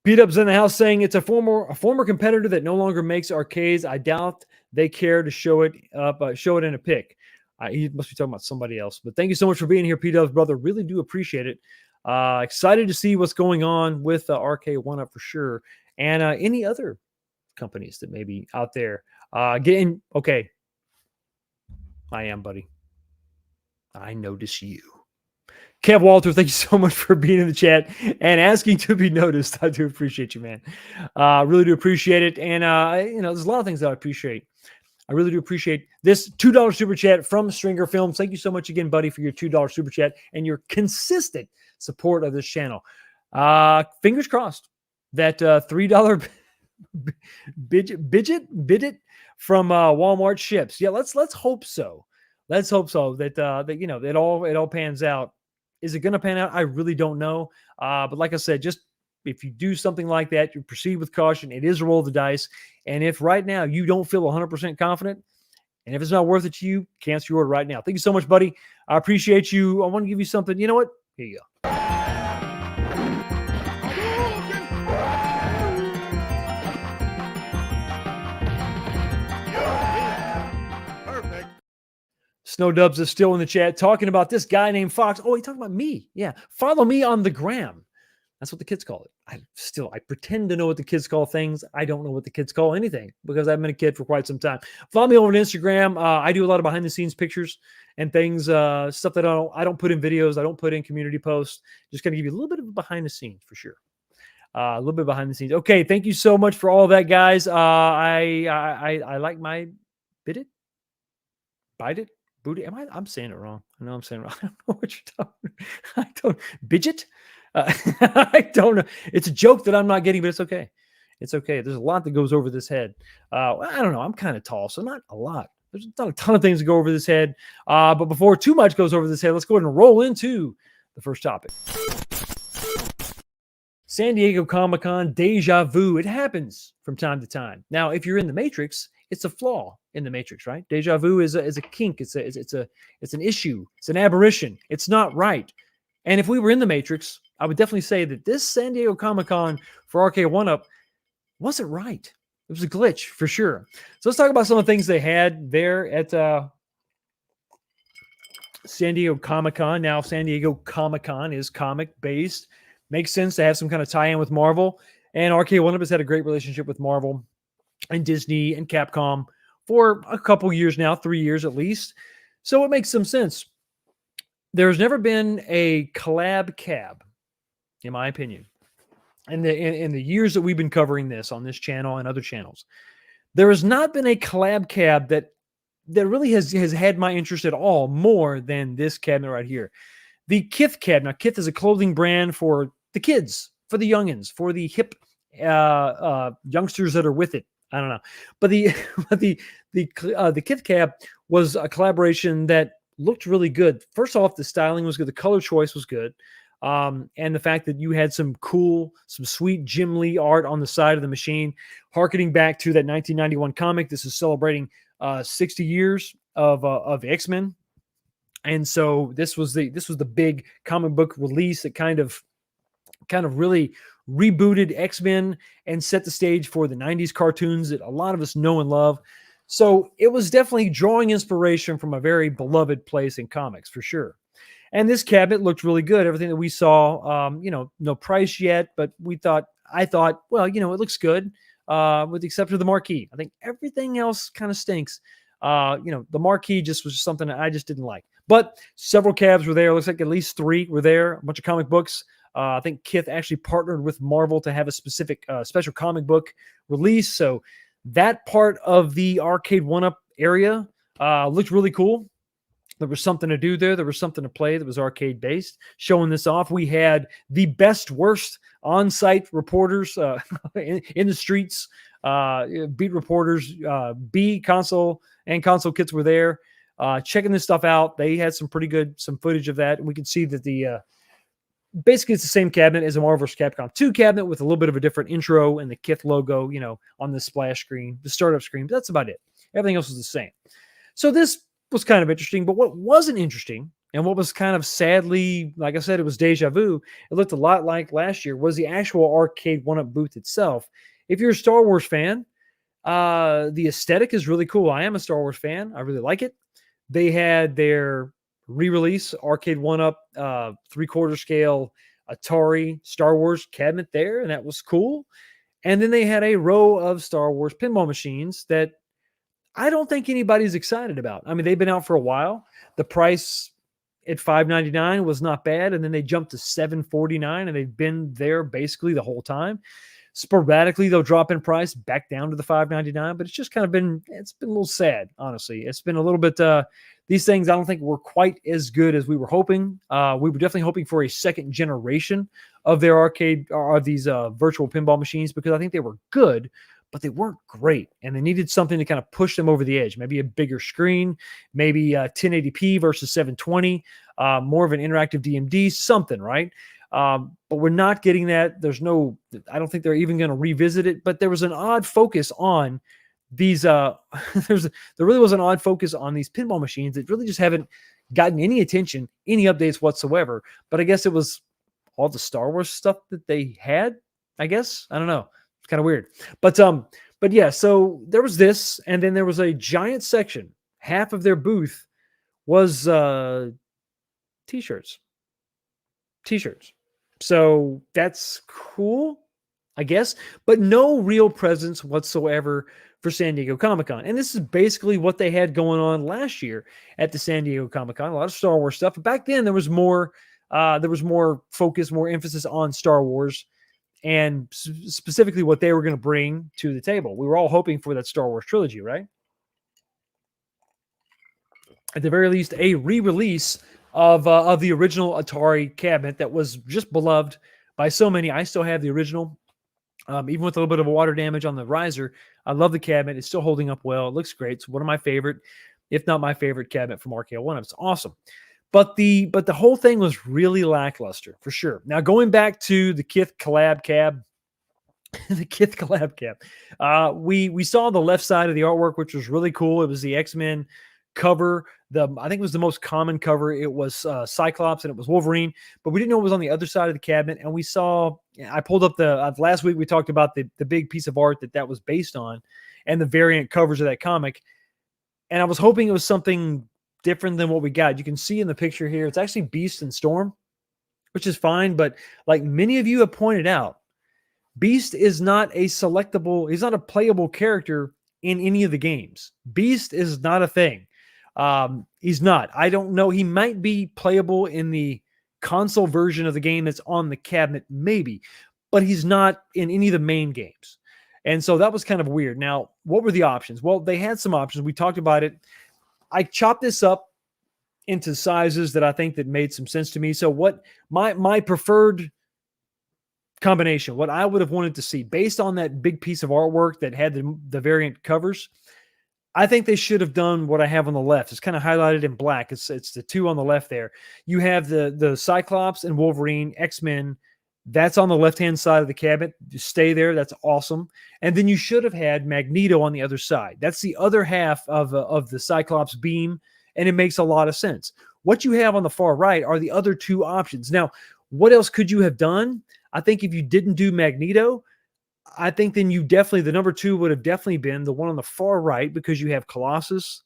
Beat-Up's in the house saying it's a former competitor that no longer makes arcades. I doubt they care to show it up, show it in a pic. He must be talking about somebody else. But thank you so much for being here, P-Dubs, brother. Really do appreciate it. Excited to see what's going on with Arcade1up for sure, and any other companies that may be out there. Okay. I am, buddy. I notice you. Kev Walter, thank you so much for being in the chat and asking to be noticed. I do appreciate you, man. Really do appreciate it. And, there's a lot of things that I appreciate. I really do appreciate this $2 super chat from Stringer Films. Thank you so much again, buddy, for your $2 super chat and your consistent support of this channel. Fingers crossed that $3 bidget from Walmart ships. Yeah, let's hope so. Let's hope so that it all pans out. Is it going to pan out? I really don't know. But like I said, just if you do something like that, you proceed with caution. It is a roll of the dice. And if right now you don't feel 100% confident, and if it's not worth it to you, cancel your order right now. Thank you so much, buddy. I appreciate you. I want to give you something. You know what? Here you go. Snow Dubs is still in the chat talking about this guy named Fox. Oh, he talking about me. Yeah. Follow me on the gram. That's what the kids call it. I pretend to know what the kids call things. I don't know what the kids call anything because I've been a kid for quite some time. Follow me over on Instagram. I do a lot of behind the scenes pictures and things, stuff that I don't put in videos. I don't put in community posts. Just going to give you a little bit of behind the scenes for sure. A little bit behind the scenes. Okay. Thank you so much for all that, guys. I like my bit it. Booty. I'm saying it wrong. I know I'm saying it wrong. I don't know what you're talking. I don't. Bidget? I don't know. It's a joke that I'm not getting, but it's okay. It's okay. There's a lot that goes over this head. I don't know. I'm kind of tall, so not a lot. There's not a ton of things that go over this head. But before too much goes over this head, let's go ahead and roll into the first topic. San Diego Comic-Con deja vu. It happens from time to time. Now, if you're in the Matrix, it's a flaw in the Matrix, right? Deja vu is a kink. It's an issue. It's an aberration. It's not right. And if we were in the Matrix, I would definitely say that this San Diego Comic-Con for Arcade1up wasn't right. It was a glitch for sure. So let's talk about some of the things they had there at San Diego Comic-Con. Now, San Diego Comic-Con is comic-based. Makes sense to have some kind of tie-in with Marvel. And Arcade1up has had a great relationship with Marvel and Disney and Capcom for a couple years now, 3 years at least. So it makes some sense. There's never been a collab cab, in my opinion. In the years that we've been covering this on this channel and other channels, there has not been a collab cab that really has had my interest at all more than this cabinet right here. The Kith cab. Now, Kith is a clothing brand for the kids, for the youngins, for the hip youngsters that are with it. I don't know. But the Kith cab was a collaboration that looked really good. First off, the styling was good. The color choice was good. And the fact that you had some sweet Jim Lee art on the side of the machine, harkening back to that 1991 comic. This is celebrating 60 years of X-Men. And so this was the big comic book release that kind of really rebooted X-Men and set the stage for the 90s cartoons that a lot of us know and love. So it was definitely drawing inspiration from a very beloved place in comics for sure. And this cabinet looked really good. Everything that we saw, no price yet, but I thought, well, it looks good with the exception of the marquee. I think everything else kind of stinks. The marquee just was something that I just didn't like. But several cabs were there. Looks like at least 3 were there. A bunch of comic books. I think Kith actually partnered with Marvel to have a specific special comic book release. So that part of the Arcade1up area looked really cool. There was something to do there. There was something to play that was arcade based. Showing this off, we had the best, worst on-site reporters in the streets, beat reporters, B console and console kits were there, checking this stuff out. They had some footage of that. We could see that the basically it's the same cabinet as a Marvel vs. Capcom 2 cabinet with a little bit of a different intro and the Kith logo, on the splash screen, the startup screen. But that's about it. Everything else was the same. So this was kind of interesting, but what wasn't interesting and what was kind of sadly, like I said, it was deja vu. It looked a lot like last year, was the actual Arcade1up booth itself. If you're a Star Wars fan, the aesthetic is really cool. I am a Star Wars fan. I really like it. They had their re-release Arcade1up 3/4 scale Atari Star Wars cabinet there, and that was cool. And then they had a row of Star Wars pinball machines that I don't think anybody's excited about. I mean, they've been out for a while. The price at $5.99 was not bad, and then they jumped to $7.49, and they've been there basically the whole time. Sporadically, they'll drop in price back down to the $5.99, but it's just kind of been a little sad, honestly. It's been a little bit, these things I don't think were quite as good as we were hoping. We were definitely hoping for a second generation of their arcade, or these virtual pinball machines, because I think they were good, but they weren't great, and they needed something to kind of push them over the edge. Maybe a bigger screen, maybe 1080p versus 720, more of an interactive DMD, something, right? But we're not getting that. I don't think they're even going to revisit it, but there was an odd focus on these, there really was an odd focus on these pinball machines that really just haven't gotten any attention, any updates whatsoever. But I guess it was all the Star Wars stuff that they had, I guess. I don't know. It's kind of weird. But yeah, so there was this, and then there was a giant section. Half of their booth was t-shirts. So that's cool, I guess, but no real presence whatsoever for San Diego Comic-Con. And this is basically what they had going on last year at the San Diego Comic-Con. A lot of Star Wars stuff. But back then there was more focus, more emphasis on Star Wars, and specifically what they were going to bring to the table. We were all hoping for that Star Wars trilogy, right? At the very least, a re-release of the original Atari cabinet that was just beloved by so many. I still have the original, even with a little bit of water damage on the riser. I love the cabinet. It's still holding up well. It looks great. It's one of my favorite, if not my favorite cabinet from Arcade1up. It's awesome. But the whole thing was really lackluster, for sure. Now, going back to the Kith collab cab, the Kith collab cab, we saw the left side of the artwork, which was really cool. It was the X-Men cover. I think it was the most common cover. It was Cyclops and it was Wolverine, but we didn't know it was on the other side of the cabinet. And we saw, I pulled up last week we talked about the big piece of art that was based on, and the variant covers of that comic. And I was hoping it was something different than what we got. You can see in the picture here, it's actually Beast and Storm, which is fine. But like many of you have pointed out, Beast is not he's not a playable character in any of the games. Beast is not a thing. He's not. I don't know. He might be playable in the console version of the game that's on the cabinet, maybe, but he's not in any of the main games. And so that was kind of weird. Now, what were the options? Well, they had some options. We talked about it. I chopped this up into sizes that I think that made some sense to me. So what my preferred combination, what I would have wanted to see based on that big piece of artwork that had the variant covers, I think they should have done what I have on the left. It's kind of highlighted in black. It's the two on the left there. You have the Cyclops and Wolverine, X-Men. That's on the left-hand side of the cabinet. Just stay there. That's awesome. And then you should have had Magneto on the other side. That's the other half of the Cyclops beam, and it makes a lot of sense. What you have on the far right are the other two options. Now, what else could you have done? I think if you didn't do Magneto, I think then the number two would have definitely been the one on the far right, because you have Colossus,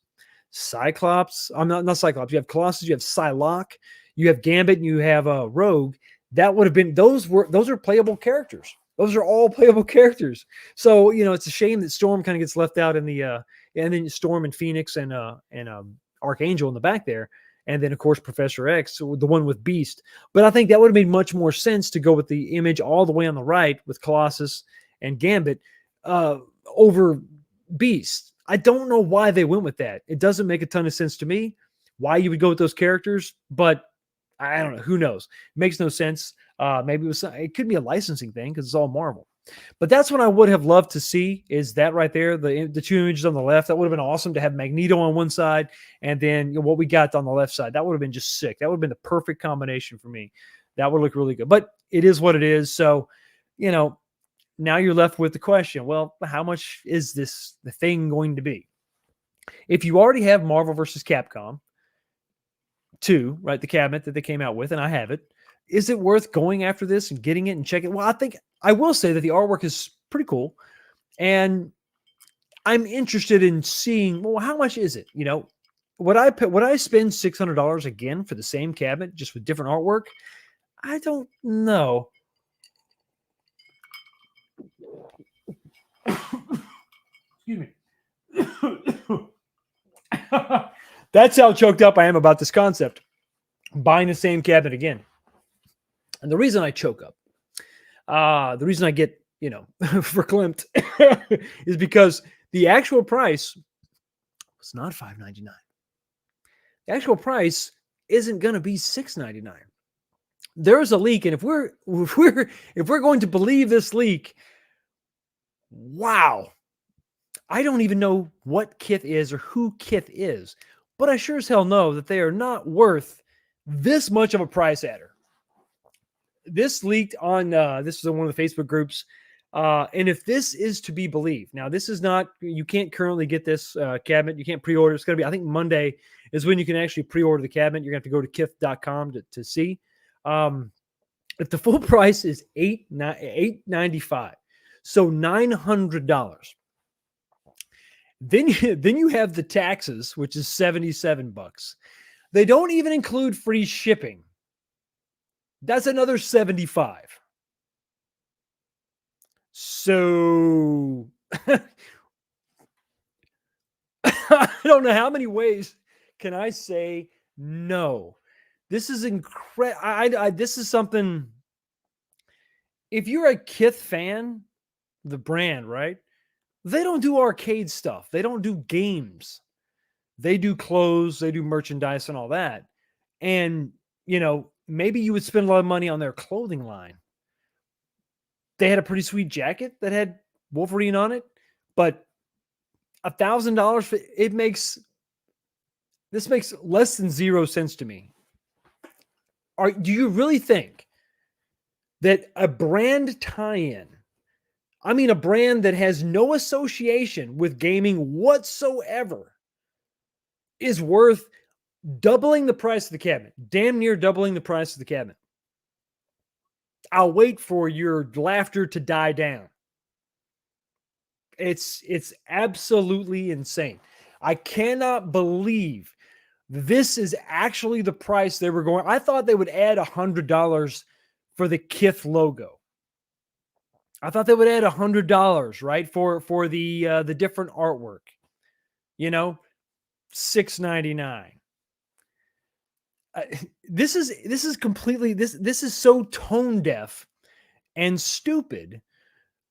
Cyclops. I'm not Cyclops. You have Colossus, you have Psylocke, you have Gambit, and you have Rogue. That would have been, those are playable characters. Those are all playable characters. So, it's a shame that Storm kind of gets left out in the, and then Storm and Phoenix and Archangel in the back there. And then, of course, Professor X, the one with Beast. But I think that would have made much more sense to go with the image all the way on the right with Colossus and Gambit over Beast. I don't know why they went with that. It doesn't make a ton of sense to me. why you would go with those characters, but I don't know. Who knows? Makes no sense. Maybe it could be a licensing thing because it's all Marvel. But that's what I would have loved to see, is that right there, the two images on the left. That would have been awesome to have Magneto on one side and then what we got on the left side. That would have been just sick. That would have been the perfect combination for me. That would look really good. But it is what it is. So, now you're left with the question, well, how much is the thing going to be? If you already have Marvel versus Capcom 2, right, the cabinet that they came out with, and I have it, is it worth going after this and getting it and checking it? Well, I will say that the artwork is pretty cool, and I'm interested in seeing, well, how much is it? Would I spend $600 again for the same cabinet just with different artwork? I don't know. Excuse me. That's how choked up I am about this concept. Buying the same cabinet again. And the reason I choke up, the reason I get, verklempt is because the actual price was not $5.99. The actual price isn't going to be $6.99. There is a leak, and if we're going to believe this leak, wow, I don't even know what Kith is or who Kith is, but I sure as hell know that they are not worth this much of a price adder. This leaked on this was on one of the Facebook groups, and if this is to be believed, now this is not, you can't currently get this cabinet. You can't pre-order. It's going to be, I think Monday is when you can actually pre-order the cabinet. You're going to have to go to kith.com to see. If the full price is $895, so $900. Then you have the taxes, which is $77. They don't even include free shipping. That's another $75. So I don't know how many ways can I say no. This is incredible. This is something. If you're a Kith fan, the brand, right? They don't do arcade stuff. They don't do games. They do clothes. They do merchandise and all that. And, maybe you would spend a lot of money on their clothing line. They had a pretty sweet jacket that had Wolverine on it, but $1,000 this makes less than 0 cents to me. Do you really think that a brand tie-in, I mean a brand that has no association with gaming whatsoever, is worth doubling the price of the cabinet? Damn near doubling the price of the cabinet. I'll wait for your laughter to die down. It's absolutely insane. I cannot believe this is actually the price they were going. I thought they would add $100 for the Kith logo. I thought they would add $100, right, for the different artwork. $6.99. This is completely this is so tone deaf and stupid.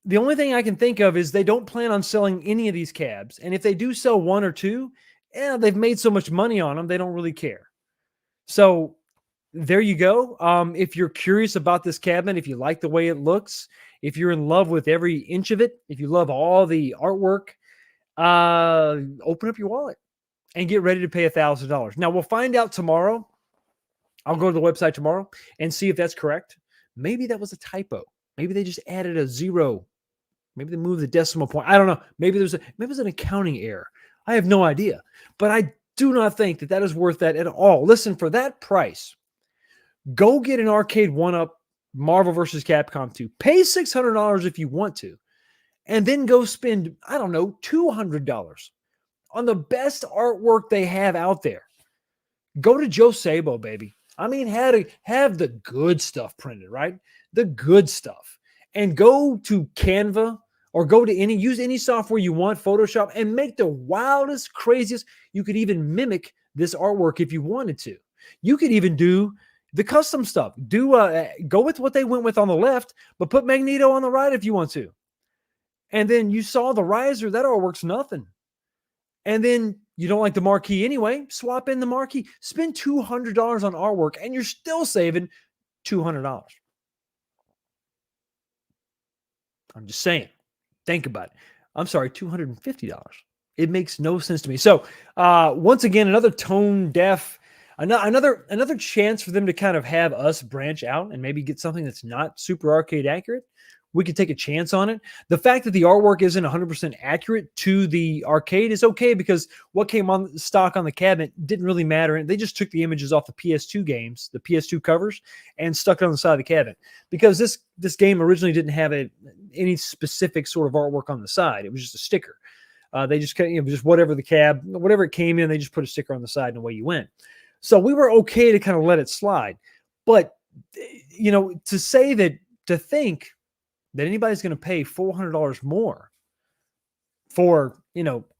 The only thing I can think of is they don't plan on selling any of these cabs, and if they do sell one or two, they've made so much money on them they don't really care. So there you go. If you're curious about this cabinet, if you like the way it looks, if you're in love with every inch of it, if you love all the artwork, open up your wallet and get ready to pay $1,000. Now we'll find out tomorrow. I'll go to the website tomorrow and see if that's correct. Maybe that was a typo. Maybe they just added a 0. Maybe they moved the decimal point. I don't know. Maybe it was an accounting error. I have no idea. But I do not think that is worth that at all. Listen, for that price, go get an Arcade1up Marvel vs. Capcom 2. Pay $600 if you want to. And then go spend, I don't know, $200 on the best artwork they have out there. Go to Joe Sabo, baby. I mean, have the good stuff printed, right? The good stuff. And go to Canva or use any software you want, Photoshop, and make the wildest, craziest. You could even mimic this artwork if you wanted to. You could even do the custom stuff. Go with what they went with on the left, but put Magneto on the right if you want to. And then you saw the riser, that artwork's nothing. And then you don't like the marquee anyway, swap in the marquee. Spend $200 on artwork, and you're still saving $200. I'm just saying. Think about it. I'm sorry, $250. It makes no sense to me. So once again, another tone deaf, another chance for them to kind of have us branch out and maybe get something that's not super arcade accurate. We could take a chance on it. The fact that the artwork isn't 100% accurate to the arcade is okay because what came on stock on the cabinet didn't really matter. And they just took the images off the PS2 games, the PS2 covers, and stuck it on the side of the cabinet because this game originally didn't have any specific sort of artwork on the side. It was just a sticker. They just, just whatever it came in, they just put a sticker on the side and away you went. So we were okay to kind of let it slide. But, to think that anybody's going to pay $400 more for,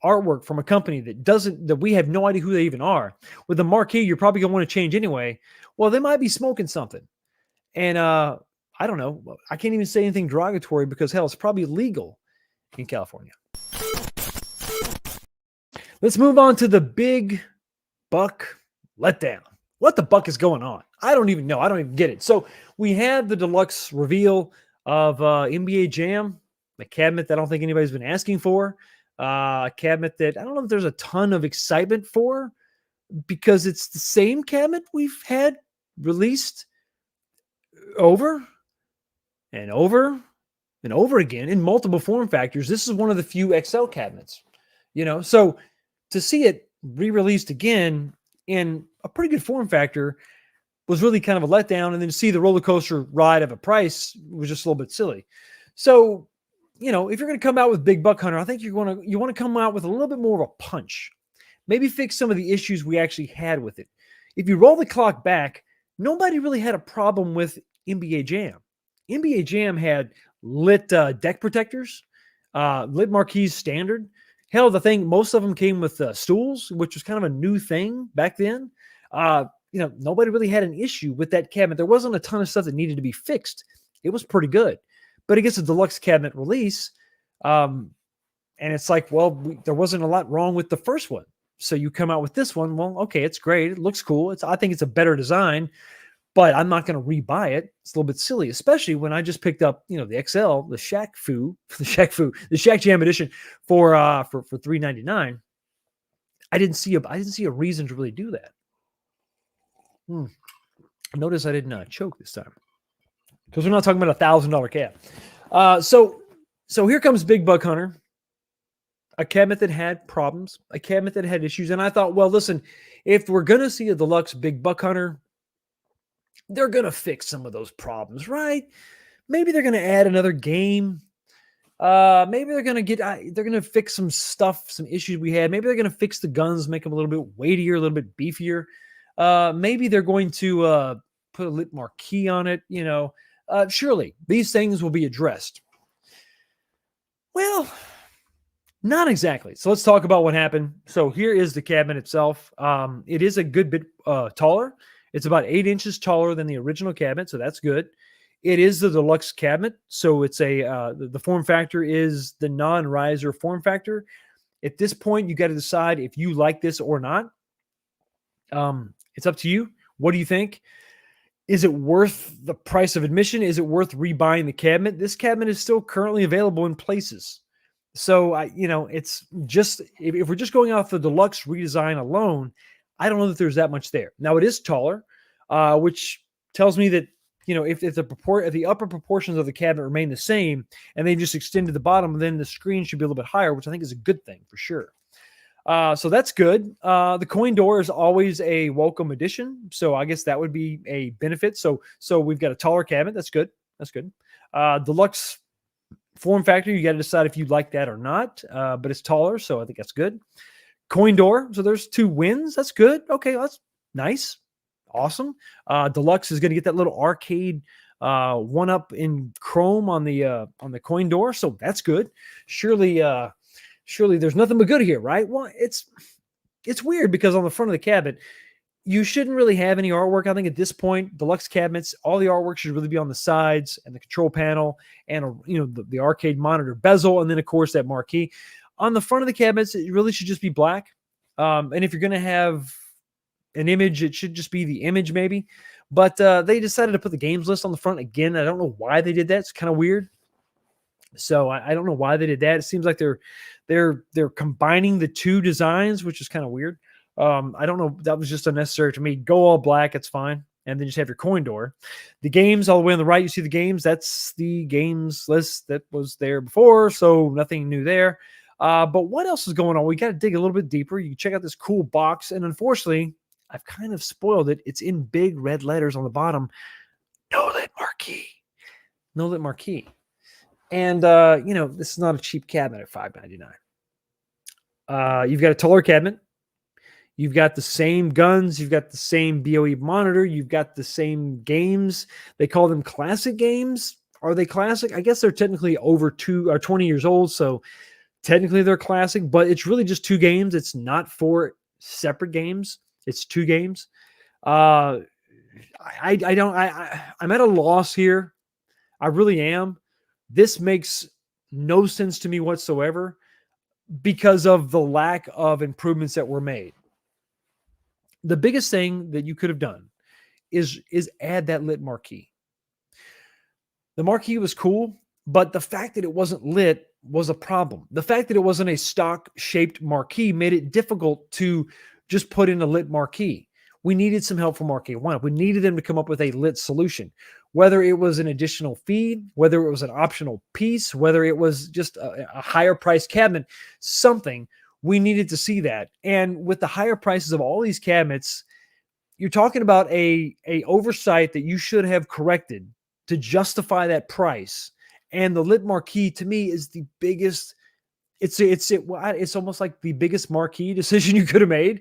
artwork from a company that we have no idea who they even are. With a marquee, you're probably going to want to change anyway. Well, they might be smoking something. And I don't know. I can't even say anything derogatory because, hell, it's probably legal in California. Let's move on to the big buck letdown. What the buck is going on? I don't even know. I don't even get it. So we had the deluxe reveal of NBA Jam, a cabinet that I don't think anybody's been asking for. A cabinet that I don't know if there's a ton of excitement for because it's the same cabinet we've had released over and over and over again in multiple form factors. This is one of the few XL cabinets, so to see it re-released again in a pretty good form factor was really kind of a letdown. And then to see the roller coaster ride of a price was just a little bit silly. So, if you're going to come out with Big Buck Hunter, I think you want to come out with a little bit more of a punch. Maybe fix some of the issues we actually had with it. If you roll the clock back, nobody really had a problem with NBA Jam. NBA Jam had lit deck protectors, lit marquees standard. Hell, most of them came with stools, which was kind of a new thing back then. Nobody really had an issue with that cabinet. There wasn't a ton of stuff that needed to be fixed. It was pretty good. But it gets a deluxe cabinet release. And it's like, well, there wasn't a lot wrong with the first one. So you come out with this one. Well, okay, it's great. It looks cool. I think it's a better design. But I'm not going to rebuy it. It's a little bit silly, especially when I just picked up, the XL, the Shaq Jam edition for $399. I didn't see a reason to really do that. Notice I didn't choke this time because we're not talking about $1,000 cab. So here comes Big Buck Hunter, a cabinet that had problems, a cabinet that had issues, and I thought, well, listen, if we're going to see a deluxe Big Buck Hunter, they're going to fix some of those problems, right? Maybe they're going to add another game. Maybe they're going to fix some stuff, some issues we had. Maybe they're going to fix the guns, make them a little bit weightier, a little bit beefier. Maybe they're going to put a lit marquee on it. Surely these things will be addressed. Well, not exactly. So let's talk about what happened. So here is the cabinet itself. It is a good bit taller. It's about 8 inches taller than the original cabinet, so that's good. It is the deluxe cabinet, so it's the form factor is the non-riser form factor. At this point, you got to decide if you like this or not. It's up to you. What do you think? Is it worth the price of admission? Is it worth rebuying the cabinet? This cabinet is still currently available in places. So, it's just, if we're just going off the deluxe redesign alone, I don't know that there's that much there. Now, it is taller, which tells me that, if the upper proportions of the cabinet remain the same and they just extend to the bottom, then the screen should be a little bit higher, which I think is a good thing for sure. So that's good. The coin door is always a welcome addition. So I guess that would be a benefit. So we've got a taller cabinet. That's good. That's good. Deluxe form factor, you got to decide if you like that or not. But it's taller, so I think that's good. Coin door. So there's 2 wins. That's good. Okay, that's nice. Awesome. Deluxe is going to get that little arcade 1-up in chrome on the coin door. So that's good. Surely there's nothing but good here, right? Well, it's weird because on the front of the cabinet, you shouldn't really have any artwork. I think at this point, deluxe cabinets, all the artwork should really be on the sides and the control panel and the arcade monitor bezel, and then of course that marquee. On the front of the cabinets, it really should just be black. And if you're going to have an image, it should just be the image maybe. But they decided to put the games list on the front again. I don't know why they did that. It's kind of weird. So I don't know why they did that. It seems like they're combining the two designs, which is kind of weird. I don't know. That was just unnecessary to me. Go all black. It's fine. And then just have your coin door. The games all the way on the right, you see the games. That's the games list that was there before. So nothing new there. But what else is going on? We got to dig a little bit deeper. You can check out this cool box. And unfortunately, I've kind of spoiled it. It's in big red letters on the bottom. No lit marquee. No lit marquee. And, this is not a cheap cabinet at $5.99. You've got a taller cabinet. You've got the same guns. You've got the same BOE monitor. You've got the same games. They call them classic games. Are they classic? I guess they're technically over 20 years old. So technically they're classic, but it's really just 2 games. It's not 4 separate games. It's 2 games. I'm at a loss here. I really am. This makes no sense to me whatsoever because of the lack of improvements that were made. The biggest thing that you could have done is add that lit marquee. The marquee was cool, but the fact that it wasn't lit was a problem. The fact that it wasn't a stock-shaped marquee made it difficult to just put in a lit marquee. We needed some help from Arcade1up. We needed them to come up with a lit solution, whether it was an additional feed, whether it was an optional piece, whether it was just a higher price cabinet, something. We needed to see that. And with the higher prices of all these cabinets, you're talking about a oversight that you should have corrected to justify that price. And the lit marquee to me is the biggest. It's almost like the biggest marquee decision you could have made.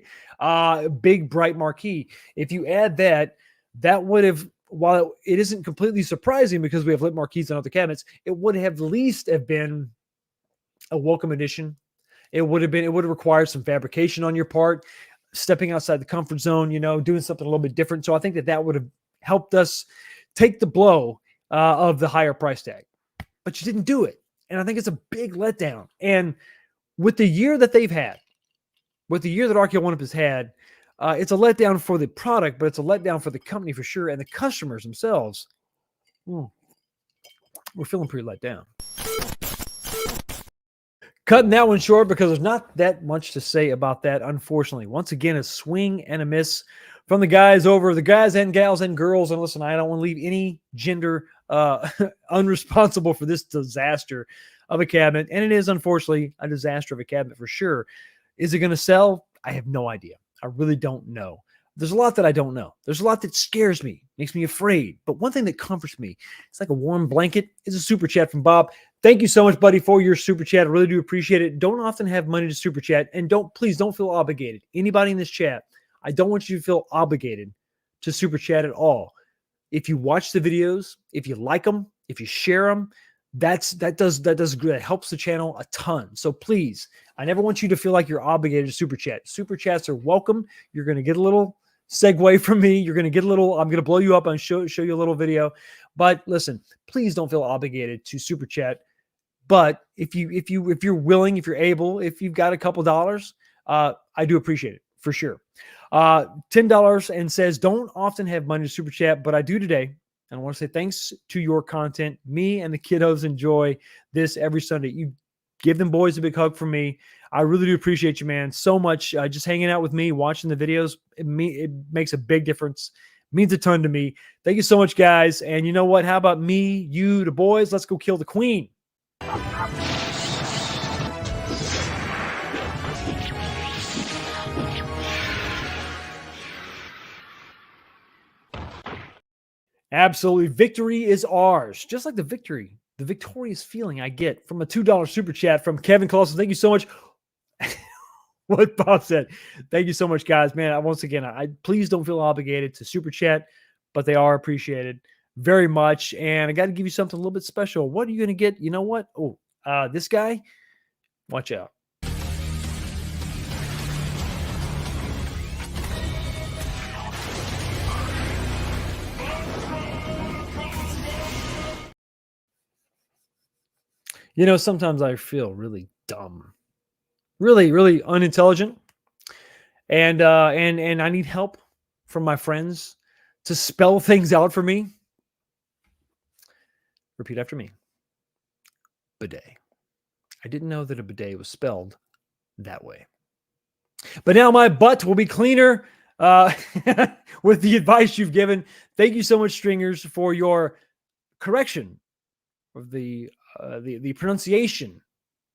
Big bright marquee. If you add that, that would have, while it isn't completely surprising because we have lit marquees on other cabinets, it would have at least have been a welcome addition. It would have required some fabrication on your part, stepping outside the comfort zone, doing something a little bit different. So I think that would have helped us take the blow of the higher price tag, but you didn't do it. And I think it's a big letdown. And with the year that they've had, with the year that Arcade1up has had, it's a letdown for the product, but it's a letdown for the company for sure. And the customers themselves, we're feeling pretty let down. Cutting that one short because there's not that much to say about that, unfortunately. Once again, a swing and a miss from the guys and gals and girls. And listen, I don't want to leave any gender unresponsible for this disaster of a cabinet. And it is, unfortunately, a disaster of a cabinet for sure. Is it going to sell? I have no idea. I really don't know. There's a lot that I don't know. There's a lot that scares me, makes me afraid. But one thing that comforts me, it's like a warm blanket, is a super chat from Bob. Thank you so much, buddy, for your super chat. I really do appreciate it. Don't often have money to super chat, and please don't feel obligated. Anybody in this chat, I don't want you to feel obligated to super chat at all. If you watch the videos, if you like them, if you share them, that does good. It helps the channel a ton. So please, I never want you to feel like you're obligated to super chat. Super chats are welcome. You're going to get a little segue from me. You're going to get a little, I'm going to blow you up and show you a little video. But listen, please don't feel obligated to super chat. But if you're willing, if you're able, if you've got a couple dollars, I do appreciate it for sure. $10 and says, don't often have money to super chat, but I do today. And I want to say thanks to your content. Me and the kiddos enjoy this every Sunday. You give them boys a big hug from me. I really do appreciate you, man, so much. Just hanging out with me, watching the videos. It makes a big difference. It means a ton to me. Thank you so much, guys. And you know what? How about me, you, the boys? Let's go kill the queen. Absolutely. Victory is ours. Just like the victorious feeling I get from a $2 super chat from Kevin Clausen. Thank you so much. What Bob said. Thank you so much, guys. Man, once again, I please don't feel obligated to super chat, but they are appreciated very much. And I got to give you something a little bit special. What are you going to get? You know what? Oh, this guy, watch out. Sometimes I feel really dumb, really, really unintelligent. and I need help from my friends to spell things out for me. Repeat after me. Bidet. I didn't know that a bidet was spelled that way. But now my butt will be cleaner with the advice you've given. Thank you so much, Stringers, for your correction of the pronunciation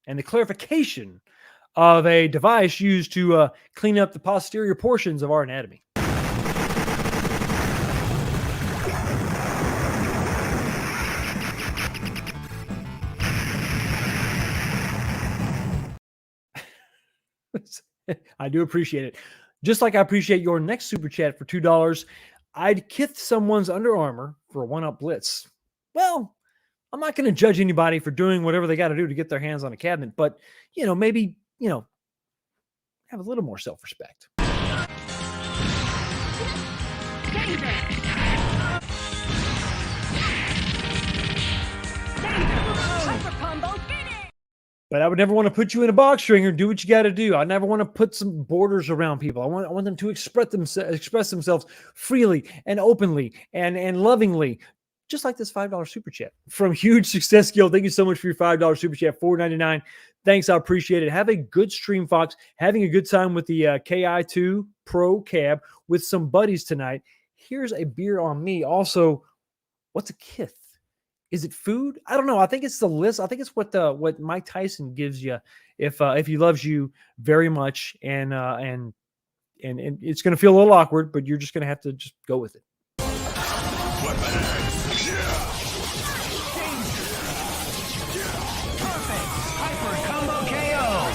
and the clarification of a device used to clean up the posterior portions of our anatomy. I do appreciate it. Just like I appreciate your next super chat for $2. I'd kith someone's Under Armour for a 1-up blitz. Well, I'm not going to judge anybody for doing whatever they got to do to get their hands on a cabinet, but, maybe, have a little more self-respect. But I would never want to put you in a box, Stringer. Do what you got to do. I never want to put some borders around people. I want them to express themselves freely and openly and lovingly, just like this $5 super chat from Huge Success Guild. Thank you so much for your $5 super chat, $4.99. Thanks, I appreciate it. Have a good stream, Fox. Having a good time with the KI2 Pro cab with some buddies tonight. Here's a beer on me. Also, what's a Kith? Is it food? I don't know. I think it's the list. I think it's what Mike Tyson gives you if he loves you very much, and it's going to feel a little awkward, but you're just going to have to just go with it. Perfect! Hyper combo KO!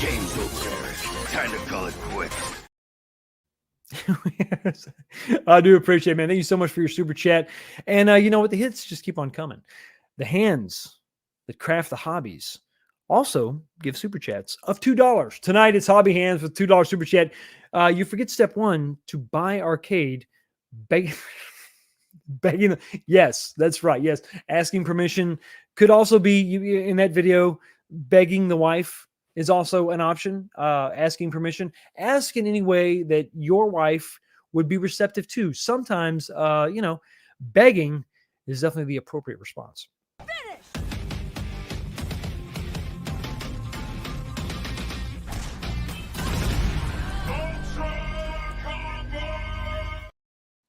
Game's over. Time to call it quits. Yes. I do appreciate it, man. Thank you so much for your super chat. And you know what? The hits just keep on coming. The hands that craft the hobbies also give super chats of $2. Tonight it's Hobby Hands with $2 super chat. You forget step one to buy arcade. Begging. Yes, that's right. Yes. Asking permission could also be in that video. Begging the wife is also an option. Asking permission. Ask in any way that your wife would be receptive to. Sometimes, begging is definitely the appropriate response. Finish.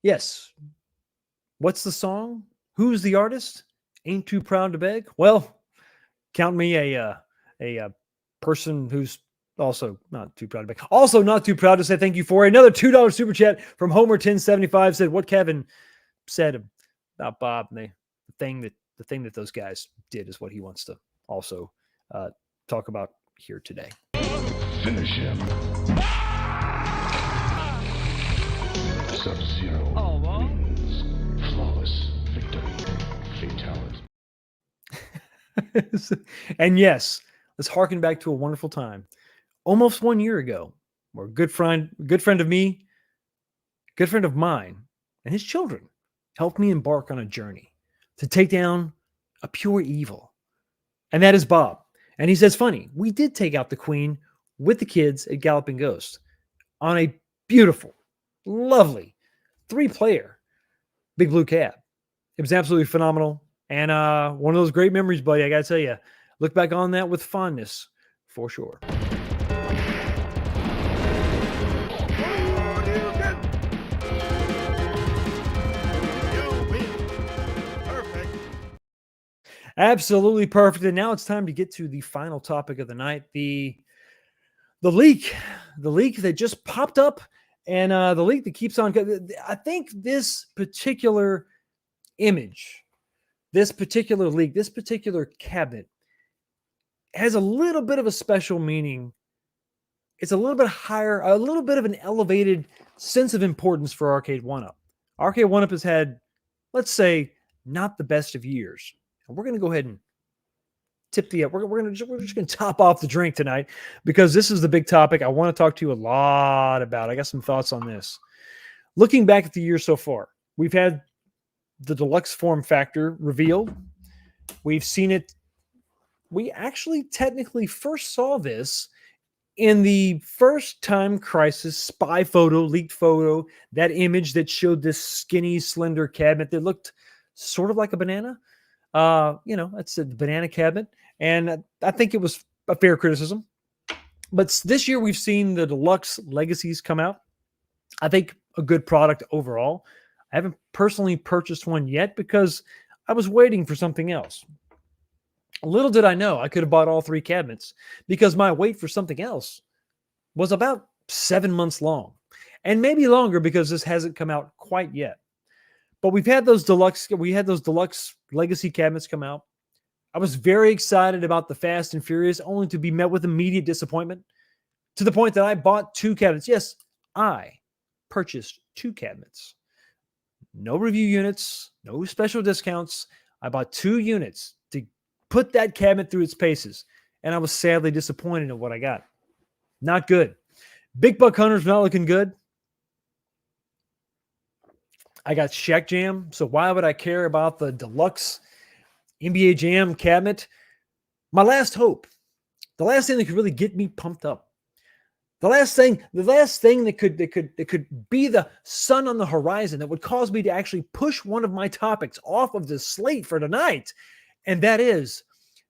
Yes. What's the song? Who's the artist? Ain't Too Proud to Beg? Well, count me a person who's also not too proud to beg. Also not too proud to say thank you for another $2 super chat from Homer1075. Said what Kevin said about Bob and the thing that those guys did is what he wants to also talk about here today. Finish him. Sub-Zero wins. Flawless victory. Fatality. And yes, let's harken back to a wonderful time almost 1 year ago, where a good friend of me, good friend of mine, and his children helped me embark on a journey to take down a pure evil. And that is Bob. And he says, funny, we did take out the queen with the kids at Galloping Ghost on a beautiful, lovely 3-player Big Blue Cab. It was absolutely phenomenal. And one of those great memories, buddy. I got to tell you, look back on that with fondness for sure. Absolutely perfect. And now it's time to get to the final topic of the night, the leak that just popped up, and the leak that keeps on. I think this particular image, this particular leak, this particular cabinet has a little bit of a special meaning. It's a little bit higher, a little bit of an elevated sense of importance for Arcade1up. Arcade1up has had, let's say, not the best of years. And we're going to go ahead and tip the up. We're just going to top off the drink tonight because this is the big topic I want to talk to you a lot about. I got some thoughts on this. Looking back at the year so far, we've had the deluxe form factor revealed. We've seen it. We actually technically first saw this in the first Time Crisis spy photo, leaked photo, that image that showed this skinny, slender cabinet that looked sort of like a banana. It's a banana cabinet. And I think it was a fair criticism. But this year we've seen the deluxe legacies come out. I think a good product overall. I haven't personally purchased one yet because I was waiting for something else. Little did I know I could have bought all 3 cabinets because my wait for something else was about 7 months long, and maybe longer because this hasn't come out quite yet. But we had those deluxe legacy cabinets come out. I was very excited about the Fast and Furious, only to be met with immediate disappointment to the point that I bought 2 cabinets. Yes, I purchased 2 cabinets. No review units, no special discounts. I bought 2 units to put that cabinet through its paces, and I was sadly disappointed in what I got. Not good. Big Buck Hunter's not looking good. I got Shack Jam, so why would I care about the deluxe NBA Jam cabinet? My last hope, the last thing that could really get me pumped up, the last thing that could be the sun on the horizon that would cause me to actually push one of my topics off of the slate for tonight, and that is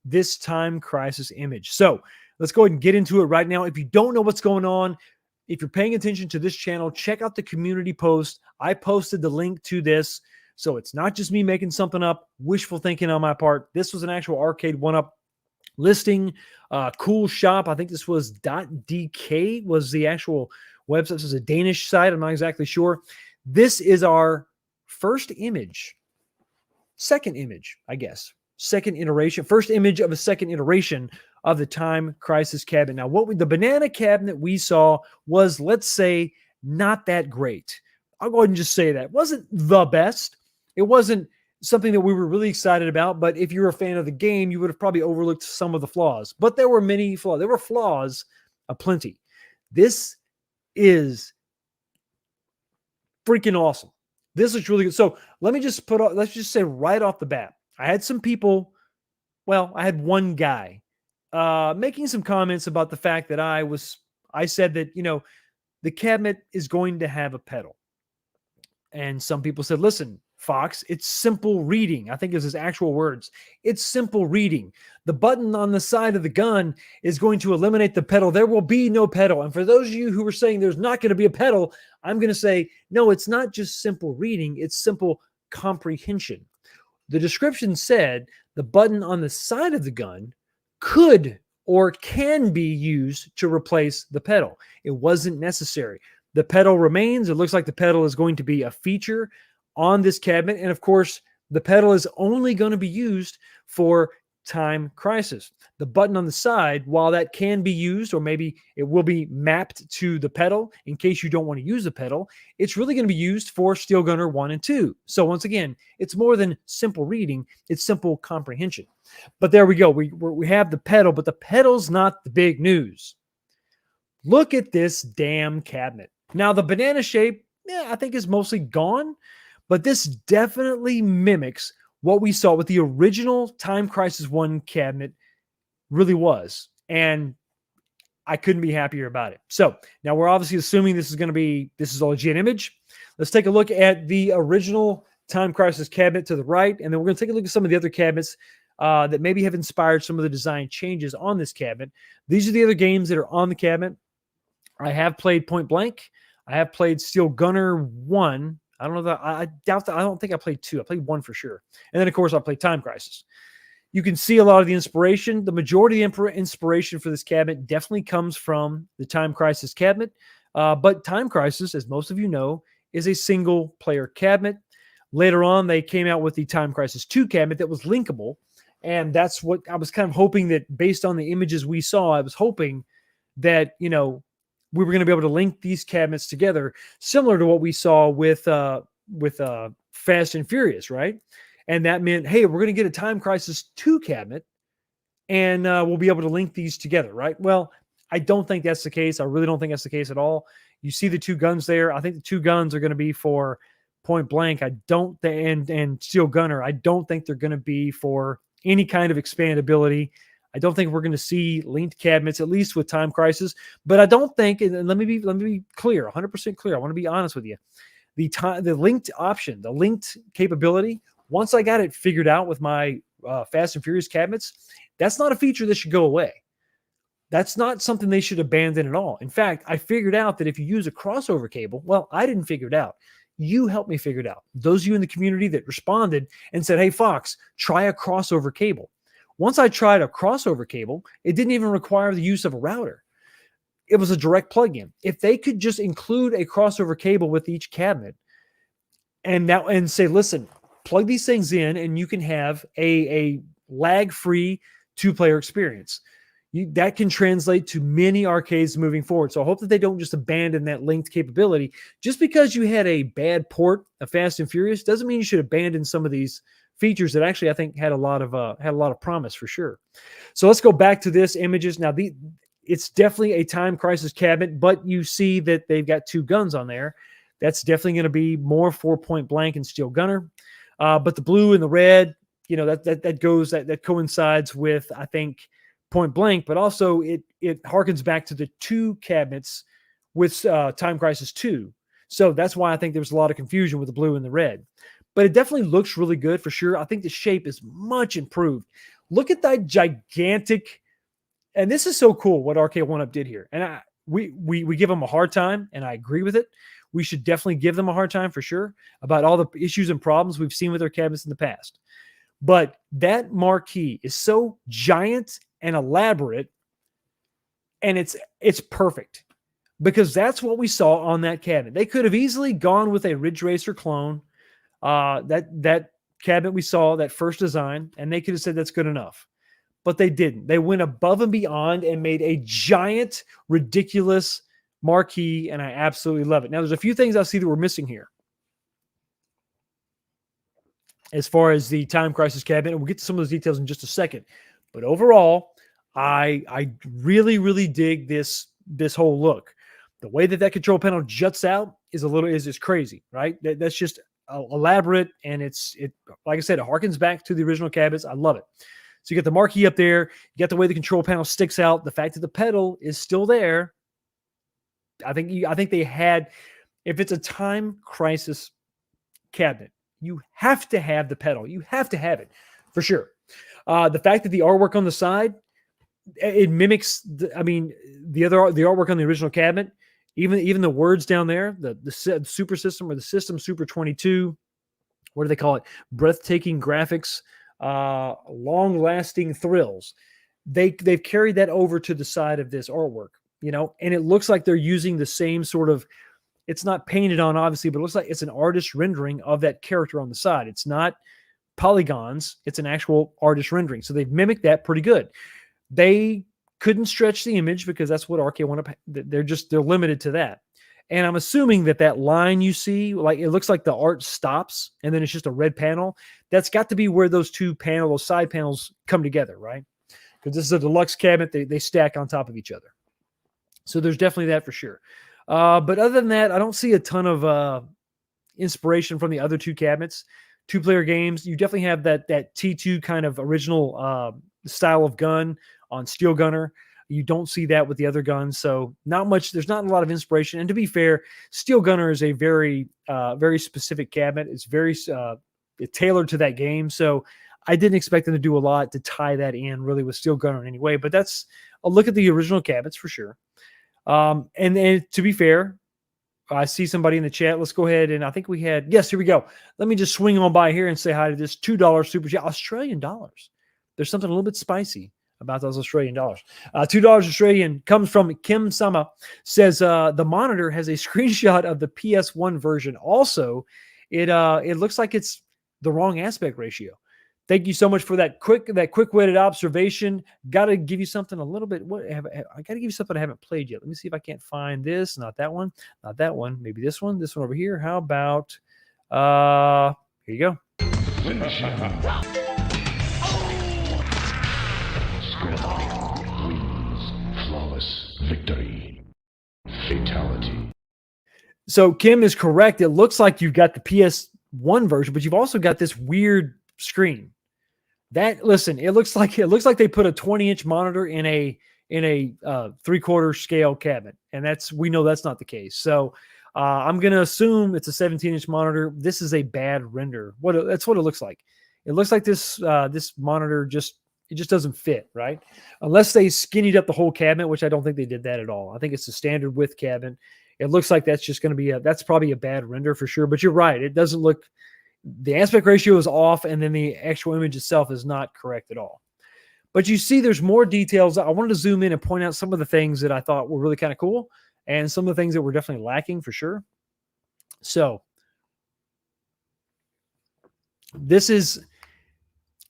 this Time Crisis image. So let's go ahead and get into it right now. If you don't know what's going on, if you're paying attention to this channel, check out the community post. I posted the link to this, so it's not just me making something up, wishful thinking on my part. This was an actual Arcade1up listing, cool shop. I think this was .dk was the actual website. This is a Danish site. I'm not exactly sure. This is our first image, second image, I guess. Second iteration, first image of a second iteration of the Time Crisis cabinet. Now, the banana cabinet we saw was, let's say, not that great. I'll go ahead and just say that. It wasn't the best. It wasn't something that we were really excited about, but if you're a fan of the game, you would have probably overlooked some of the flaws. But there were many flaws. There were flaws aplenty. This is freaking awesome. This looks really good. So let's just say right off the bat, I had some people, I had one guy making some comments about the fact that I said that, the cabinet is going to have a pedal. And some people said, listen, Fox, it's simple reading. I think it's his actual words. It's simple reading. The button on the side of the gun is going to eliminate the pedal. There will be no pedal. And for those of you who are saying there's not going to be a pedal, I'm going to say, no, it's not just simple reading. It's simple comprehension. The description said the button on the side of the gun could or can be used to replace the pedal. It wasn't necessary. The pedal remains. It looks like the pedal is going to be a feature on this cabinet. And of course, the pedal is only going to be used for Time Crisis. The button on the side, while that can be used, or maybe it will be mapped to the pedal in case you don't want to use the pedal, it's really going to be used for Steel Gunner 1 and 2. So once again, it's more than simple reading, it's simple comprehension. But there we go. We have the pedal, but the pedal's not the big news. Look at this damn cabinet. Now, the banana shape, I think is mostly gone, but this definitely mimics what we saw with the original Time Crisis 1 cabinet really was. And I couldn't be happier about it. So now we're obviously assuming this is a legit image. Let's take a look at the original Time Crisis cabinet to the right. And then we're going to take a look at some of the other cabinets that maybe have inspired some of the design changes on this cabinet. These are the other games that are on the cabinet. I have played Point Blank. I have played Steel Gunner 1. I don't know that I doubt that. I don't think I played 2. I played 1 for sure. And then, of course, I played Time Crisis. You can see a lot of the inspiration. The majority of the inspiration for this cabinet definitely comes from the Time Crisis cabinet. But Time Crisis, as most of you know, is a single-player cabinet. Later on, they came out with the Time Crisis 2 cabinet that was linkable. And that's what I was kind of hoping that, based on the images we saw, I was hoping that, we were going to be able to link these cabinets together, similar to what we saw with Fast and Furious, right? And that meant, hey, we're going to get a Time Crisis 2 cabinet, and we'll be able to link these together, right? Well, I don't think that's the case. I really don't think that's the case at all. You see the 2 guns there. I think the 2 guns are going to be for Point Blank. And Steel Gunner. I don't think they're going to be for any kind of expandability. I don't think we're going to see linked cabinets, at least with Time Crisis. But I don't think, and let me be clear, 100% clear. I want to be honest with you. The linked option, the linked capability, once I got it figured out with my Fast and Furious cabinets, that's not a feature that should go away. That's not something they should abandon at all. In fact, I figured out that if you use a crossover cable, well, I didn't figure it out. You helped me figure it out. Those of you in the community that responded and said, hey, Fox, try a crossover cable. Once I tried a crossover cable, it didn't even require the use of a router. It was a direct plug-in. If they could just include a crossover cable with each cabinet and say, listen, plug these things in and you can have a lag-free two-player experience. That can translate to many arcades moving forward. So I hope that they don't just abandon that linked capability. Just because you had a bad port of Fast and Furious doesn't mean you should abandon some of these features that actually I think had a lot of promise for sure. So let's go back to this images. Now it's definitely a Time Crisis cabinet, but you see that they've got two guns on there. That's definitely going to be more for Point Blank and Steel Gunner. But the blue and the red, that coincides with, I think, Point Blank, but also it harkens back to the two cabinets with Time Crisis 2. So that's why I think there's a lot of confusion with the blue and the red. But it definitely looks really good for sure. I think the shape is much improved. Look at that gigantic, and this is so cool what Arcade1up did here. And we give them a hard time, and I agree with it. We should definitely give them a hard time for sure about all the issues and problems we've seen with their cabinets in the past. But that marquee is so giant and elaborate, and it's perfect because that's what we saw on that cabinet. They could have easily gone with a Ridge Racer clone, that cabinet we saw, that first design, and they could have said that's good enough. But they didn't. They went above and beyond and made a giant, ridiculous marquee, and I absolutely love it. Now, there's a few things I see that we're missing here as far as the Time Crisis cabinet, and we'll get to some of those details in just a second. But overall, I really, really dig this whole look. The way that control panel juts out is crazy, right? That's just elaborate, and it like I said, it harkens back to the original cabinets. I love it. So you get the marquee up there, you got the way the control panel sticks out, the fact that the pedal is still there. I think they had, if it's a Time Crisis cabinet, you have to have the pedal. You have to have it for sure. The fact that the artwork on the side, it mimics the artwork on the original cabinet. Even the words down there, the Super System or the System Super 22, what do they call it? Breathtaking graphics, long-lasting thrills. They've carried that over to the side of this artwork, and it looks like they're using the same sort of. It's not painted on, obviously, but it looks like it's an artist rendering of that character on the side. It's not polygons. It's an actual artist rendering. So they've mimicked that pretty good. They couldn't stretch the image because that's what Arcade1up, they're limited to that. And I'm assuming that line you see, like it looks like the art stops and then it's just a red panel. That's got to be where those those side panels come together, right? Because this is a deluxe cabinet. They stack on top of each other. So there's definitely that for sure. But other than that, I don't see a ton of inspiration from the other two cabinets. Two-player games, you definitely have that T2 kind of original style of gun on Steel Gunner. You don't see that with the other guns, so not much. There's not a lot of inspiration. And to be fair, Steel Gunner is a very, very specific cabinet. It's very tailored to that game, so I didn't expect them to do a lot to tie that in really with Steel Gunner in any way. But that's a look at the original cabinets for sure. And to be fair, I see somebody in the chat. Let's go ahead and I think we had, yes, here we go. Let me just swing on by here and say hi to this $2 super chat. Australian dollars. There's something a little bit spicy about those Australian dollars. $2 Australian comes from Kim Sama, says the monitor has a screenshot of the PS1 version. Also, it looks like it's the wrong aspect ratio. Thank you so much for that quick-witted observation. Got to give you something a little bit. I got to give you something I haven't played yet. Let me see if I can't find this. Not that one. Not that one. Maybe this one. This one over here. How about? Here you go. Finish him. Scrap wins. Flawless victory. Fatality. So Kim is correct. It looks like you've got the PS1 version, but you've also got this weird screen. Listen, it looks like they put a 20-inch monitor in a 3/4 scale cabinet, and we know that's not the case. So I'm going to assume it's a 17-inch monitor. This is a bad render. That's what it looks like. It looks like this monitor just doesn't fit, right? Unless they skinnied up the whole cabinet, which I don't think they did that at all. I think it's a standard width cabinet. It looks like that's just going to be that's probably a bad render for sure. But you're right. It doesn't look, the aspect ratio is off, and then the actual image itself is not correct at all. But you see there's more details. I wanted to zoom in and point out some of the things that I thought were really kind of cool and some of the things that were definitely lacking for sure. So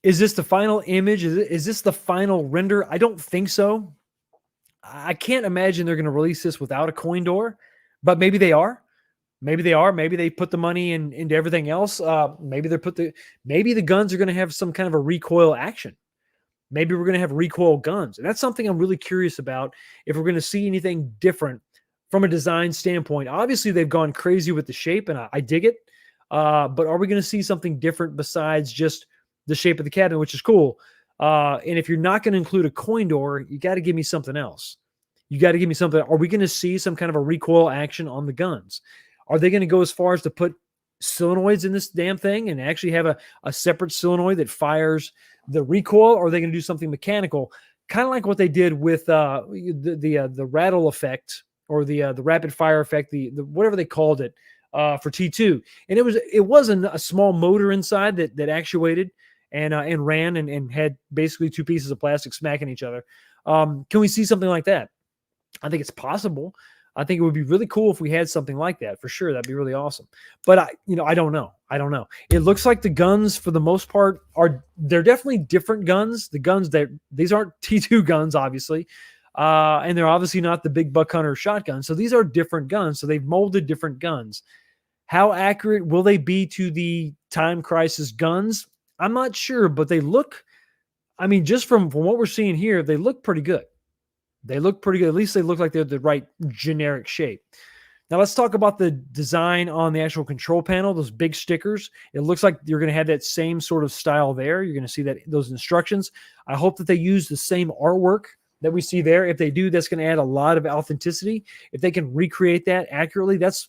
is this the final image? Is this the final render? I don't think so. I can't imagine they're going to release this without a coin door, but maybe they are. Maybe they are. Maybe they put the money into everything else. Maybe the guns are going to have some kind of a recoil action. Maybe we're going to have recoil guns. And that's something I'm really curious about, if we're going to see anything different from a design standpoint. Obviously, they've gone crazy with the shape, and I dig it. But are we going to see something different besides just the shape of the cabinet, which is cool? And if you're not going to include a coin door, you got to give me something else. You got to give me something. Are we going to see some kind of a recoil action on the guns? Are they going to go as far as to put solenoids in this damn thing and actually have a separate solenoid that fires the recoil? Or are they going to do something mechanical, kind of like what they did with the rattle effect, or the rapid fire effect, the whatever they called it for T2? And it wasn't a small motor inside that actuated and ran and had basically two pieces of plastic smacking each other. Can we see something like that? I think it's possible. I think it would be really cool if we had something like that for sure. That'd be really awesome. But I don't know. It looks like the guns for the most part they're definitely different guns. The guns these aren't T2 guns, obviously. And they're obviously not the big buck hunter shotgun. So these are different guns. So they've molded different guns. How accurate will they be to the Time Crisis guns? I'm not sure, but they look, just from what we're seeing here, they look pretty good. At least they look like they're the right generic shape. Now let's talk about the design on the actual control panel, those big stickers. It looks like you're going to have that same sort of style there. You're going to see those instructions. I hope that they use the same artwork that we see there. If they do, that's going to add a lot of authenticity. If they can recreate that accurately, that's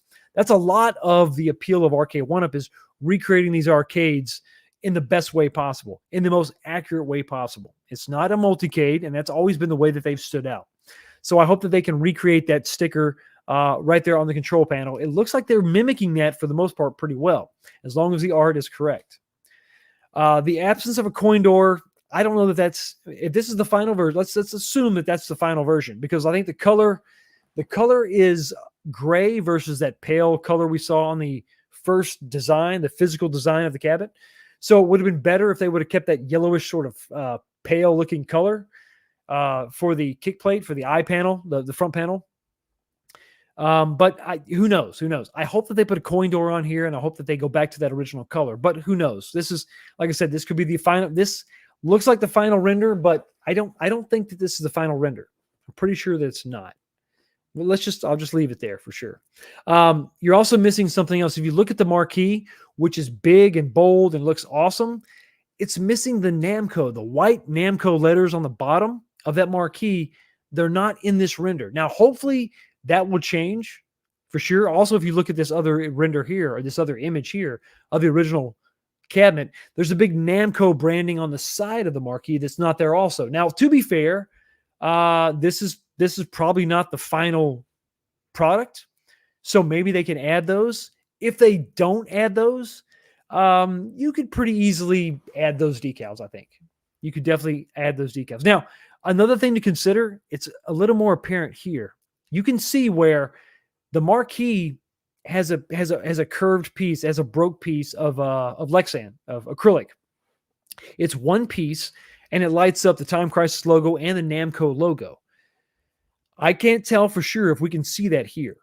a lot of the appeal of Arcade1up, is recreating these arcades in the best way possible, in the most accurate way possible. It's not a multicade, and that's always been the way that they've stood out. So I hope that they can recreate that sticker right there on the control panel. It looks like they're mimicking that for the most part pretty well, as long as the art is correct. The absence of a coin door, I don't know if this is the final version. Let's assume that that's the final version, because I think the color is gray versus that pale color we saw on the first design, the physical design of the cabinet. So it would have been better if they would have kept that yellowish sort of pale looking color for the kick plate, for the eye panel, the front panel. But who knows? I hope that they put a coin door on here, and I hope that they go back to that original color. But who knows? This is, like I said, this could be the final. This looks like the final render, but I don't think that this is the final render. I'm pretty sure that it's not. Well, I'll just leave it there for sure. You're also missing something else. If you look at the marquee, which is big and bold and looks awesome, it's missing the Namco, the white Namco letters on the bottom of that marquee. They're not in this render. Now, hopefully that will change for sure. Also, if you look at this other render here, or this other image here of the original cabinet, there's a big Namco branding on the side of the marquee that's not there also. Now, to be fair, this is probably not the final product, so maybe they can add those. If they don't add those, you could pretty easily add those decals. I think you could definitely add those decals. Now, another thing to consider, it's a little more apparent here. You can see where the marquee has a curved piece, has a broke piece of Lexan, of acrylic. It's one piece, and it lights up the Time Crisis logo and the Namco logo. I can't tell for sure if we can see that here.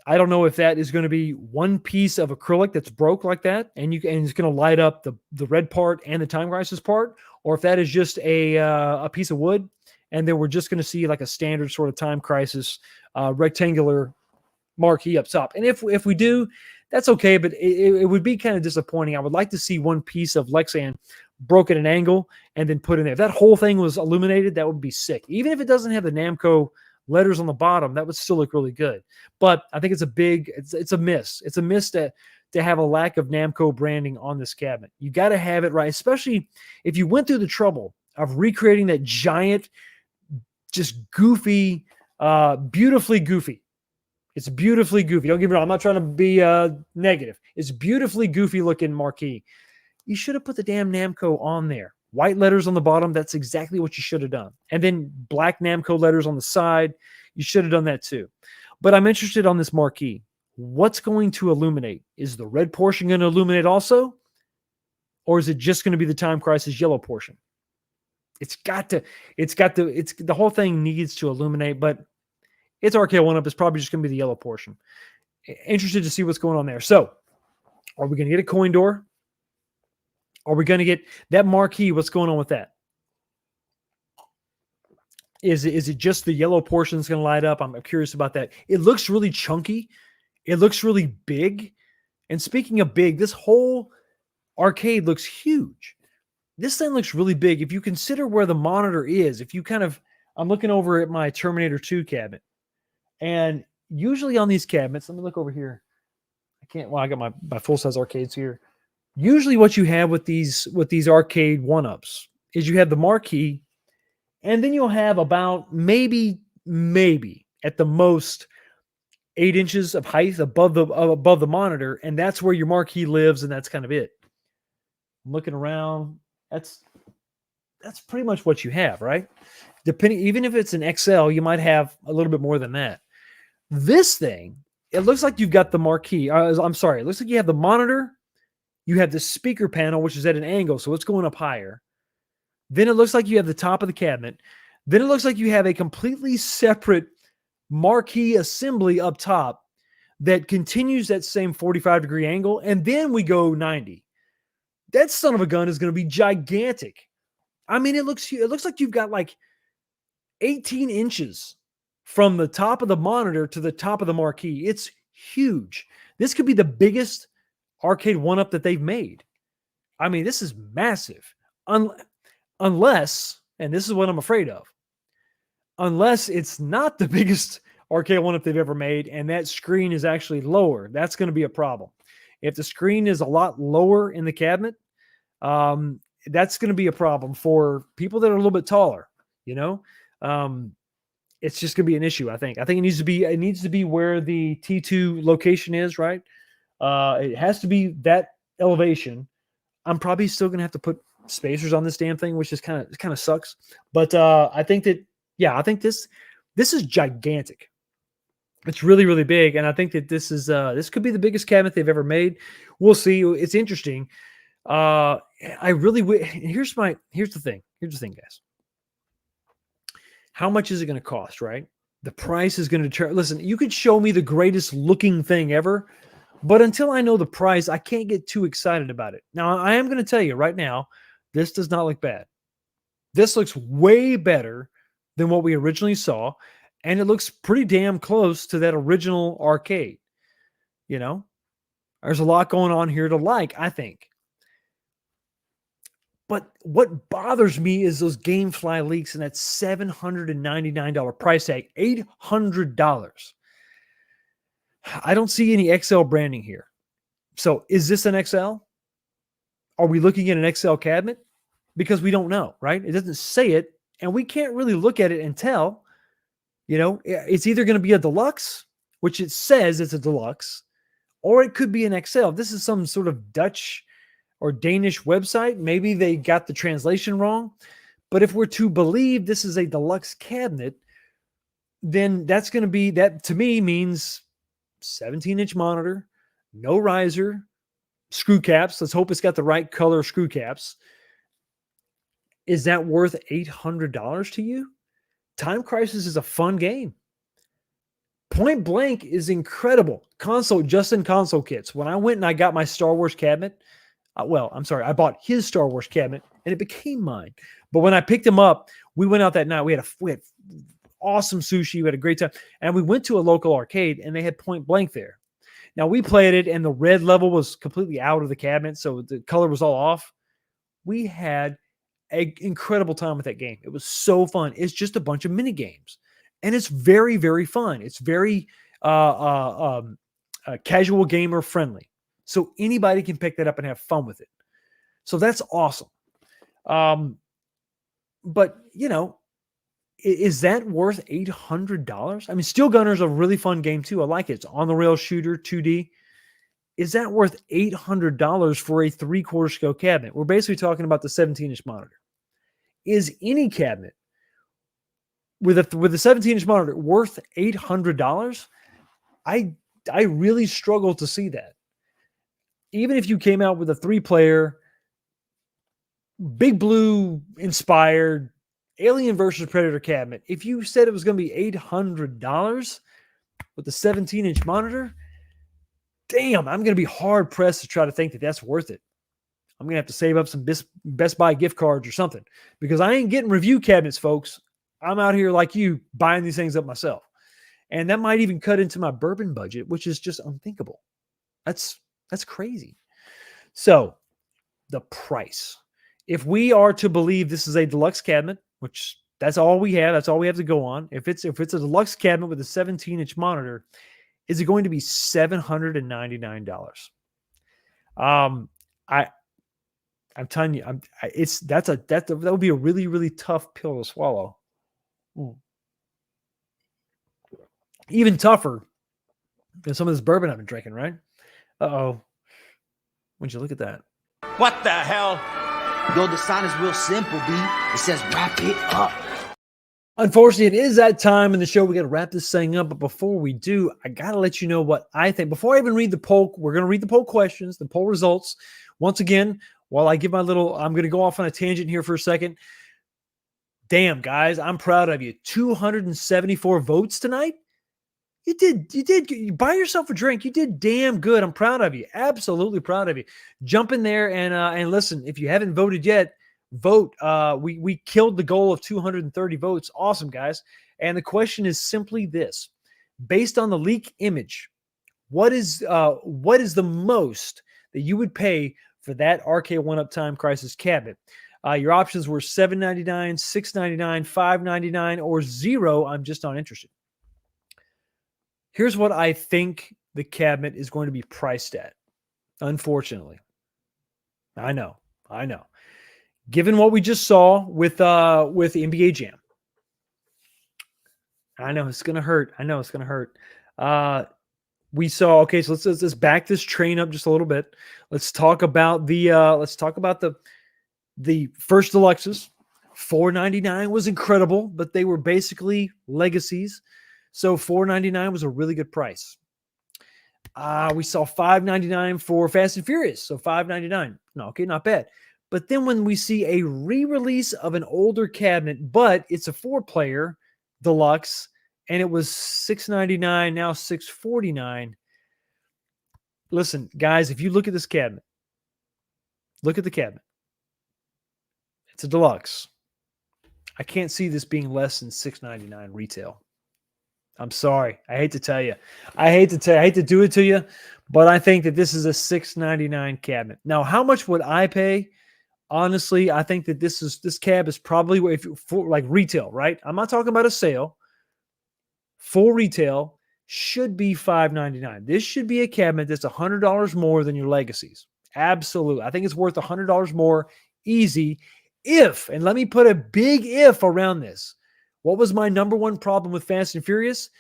I don't know if that is going to be one piece of acrylic that's broke like that, and it's going to light up the red part and the Time Crisis part, or if that is just a piece of wood, and then we're just going to see like a standard sort of Time Crisis rectangular marquee up top. And if we do, that's okay, but it would be kind of disappointing. I would like to see one piece of Lexan broke at an angle and then put in there. If that whole thing was illuminated, that would be sick. Even if it doesn't have the Namco letters on the bottom, that would still look really good. But I think it's a miss. It's a miss to have a lack of Namco branding on this cabinet. You got to have it right, especially if you went through the trouble of recreating that giant, just goofy, beautifully goofy. It's beautifully goofy. Don't get me wrong. I'm not trying to be negative. It's beautifully goofy looking marquee. You should have put the damn Namco on there. White letters on the bottom. That's exactly what you should have done. And then black Namco letters on the side. You should have done that too. But I'm interested on this marquee. What's going to illuminate? Is the red portion going to illuminate also? Or is it just going to be the Time Crisis yellow portion? The whole thing needs to illuminate, but it's Arcade1up. It's probably just going to be the yellow portion. Interested to see what's going on there. So, are we going to get a coin door? Are we going to get that marquee? What's going on with that? Is it just the yellow portion that's going to light up? I'm curious about that. It looks really chunky. It looks really big. And speaking of big, this whole arcade looks huge. This thing looks really big. If you consider where the monitor is, I'm looking over at my Terminator 2 cabinet. And usually on these cabinets, let me look over here. I got my full-size arcades here. Usually what you have with these Arcade1ups is you have the marquee, and then you'll have about maybe at the most 8 inches of height above the monitor, and that's where your marquee lives, and that's kind of it. I'm looking around. That's pretty much what you have, right? Even if it's an XL, you might have a little bit more than that. This thing, it looks like you've got the marquee. I'm sorry. It looks like you have the monitor. You have the speaker panel, which is at an angle, so it's going up higher. Then it looks like you have the top of the cabinet. Then it looks like you have a completely separate marquee assembly up top that continues that same 45-degree angle, and then we go 90. That son of a gun is going to be gigantic. I mean, it looks like you've got like 18 inches from the top of the monitor to the top of the marquee. It's huge. This could be the biggest Arcade1up that they've made. I mean, this is massive. Unless, and this is what I'm afraid of, unless it's not the biggest Arcade1up they've ever made and that screen is actually lower, that's going to be a problem. If the screen is a lot lower in the cabinet, that's going to be a problem for people that are a little bit taller, you know? It's just going to be an issue, I think. I think it needs to be where the T2 location is, right? It has to be that elevation. I'm probably still going to have to put spacers on this damn thing, which is kind of sucks. But I think this is gigantic. It's really, really big, and I think that this could be the biggest cabinet they've ever made. We'll see. It's interesting. Here's the thing, guys. How much is it going to cost, right? The price is going to listen, you could show me the greatest looking thing ever, but until I know the price, I can't get too excited about it. Now, I am going to tell you right now, this does not look bad. This looks way better than what we originally saw, and it looks pretty damn close to that original arcade. You know, there's a lot going on here to like, I think. But what bothers me is those GameFly leaks and that $799 price tag, $800. I don't see any XL branding here. So is this an XL? Are we looking at an XL cabinet? Because we don't know, right? It doesn't say it, and we can't really look at it and tell. You know, it's either going to be a deluxe, which it says it's a deluxe, or it could be an XL. If this is some sort of Dutch or Danish website, maybe they got the translation wrong. But if we're to believe this is a deluxe cabinet, then that's going to be, that to me means 17-inch monitor, no riser, screw caps. Let's hope it's got the right color screw caps. Is that worth $800 to you? Time Crisis is a fun game. Point Blank is incredible. Just in console kits. When I went and I got my Star Wars cabinet, I bought his Star Wars cabinet and it became mine. But when I picked him up, we went out that night. We had awesome sushi. We had a great time. And we went to a local arcade and they had Point Blank there. Now we played it and the red level was completely out of the cabinet. So the color was all off. We had an incredible time with that game. It was so fun. It's just a bunch of mini games, and it's very, very fun. It's very casual gamer friendly, so anybody can pick that up and have fun with it. So that's awesome. But is that worth $800? I mean, Steel Gunner's a really fun game too. I like it. It's on the rail shooter, 2D. Is that worth $800 for a 3/4 scale cabinet? We're basically talking about the 17-inch monitor. Is any cabinet with a 17-inch monitor worth $800? I really struggle to see that. Even if you came out with a 3-player, Big Blue inspired Alien versus Predator cabinet, if you said it was going to be $800 with the 17-inch monitor, damn, I'm going to be hard pressed to try to think that that's worth it. I'm going to have to save up some Best Buy gift cards or something, because I ain't getting review cabinets, folks. I'm out here like you buying these things up myself. And that might even cut into my bourbon budget, which is just unthinkable. That's crazy. So the price, if we are to believe this is a deluxe cabinet, which that's all we have, that's all we have to go on. If it's a deluxe cabinet with a 17-inch monitor, is it going to be $799? I'm telling you, that would be a really, really tough pill to swallow. Even tougher than some of this bourbon I've been drinking, right? Uh-oh. Would you look at that? What the hell? Yo, the sign is real simple, B. It says wrap it up. Unfortunately, it is that time in the show. We got to wrap this thing up. But before we do, I got to let you know what I think. Before I even read the poll, we're going to read the poll questions, the poll results. Once again, while I give I'm going to go off on a tangent here for a second. Damn, guys, I'm proud of you. 274 votes tonight. You buy yourself a drink. You did damn good. I'm proud of you. Absolutely proud of you. Jump in there and listen. If you haven't voted yet, vote. We killed the goal of 230 votes. Awesome, guys. And the question is simply this: based on the leak image, what is the most that you would pay for that Arcade1up Time Crisis cabinet? Your options were $7.99, $6.99, $5.99, or $0. I'm just not interested. Here's what I think the cabinet is going to be priced at. Unfortunately, I know. Given what we just saw with NBA Jam, I know it's gonna hurt. We saw. Okay, so let's back this train up just a little bit. Let's talk about the first deluxes. $499 was incredible, but they were basically legacies. So $499 was a really good price. We saw $599 for Fast and Furious. So $599. No, okay, not bad. But then when we see a re-release of an older cabinet, but it's a 4-player deluxe, and it was $699, now $649. Listen, guys, if you look at this cabinet, look at the cabinet. It's a deluxe. I can't see this being less than $699 retail. I'm sorry. I hate to tell you. I hate to do it to you, but I think that this is a $699 cabinet. Now, how much would I pay? Honestly, I think that this cab is probably for like retail, right? I'm not talking about a sale. Full retail should be $599. This should be a cabinet that's $100 more than your legacies. Absolutely. I think it's worth $100 more easy if, and let me put a big if around this. What was my number one problem with Fast and Furious?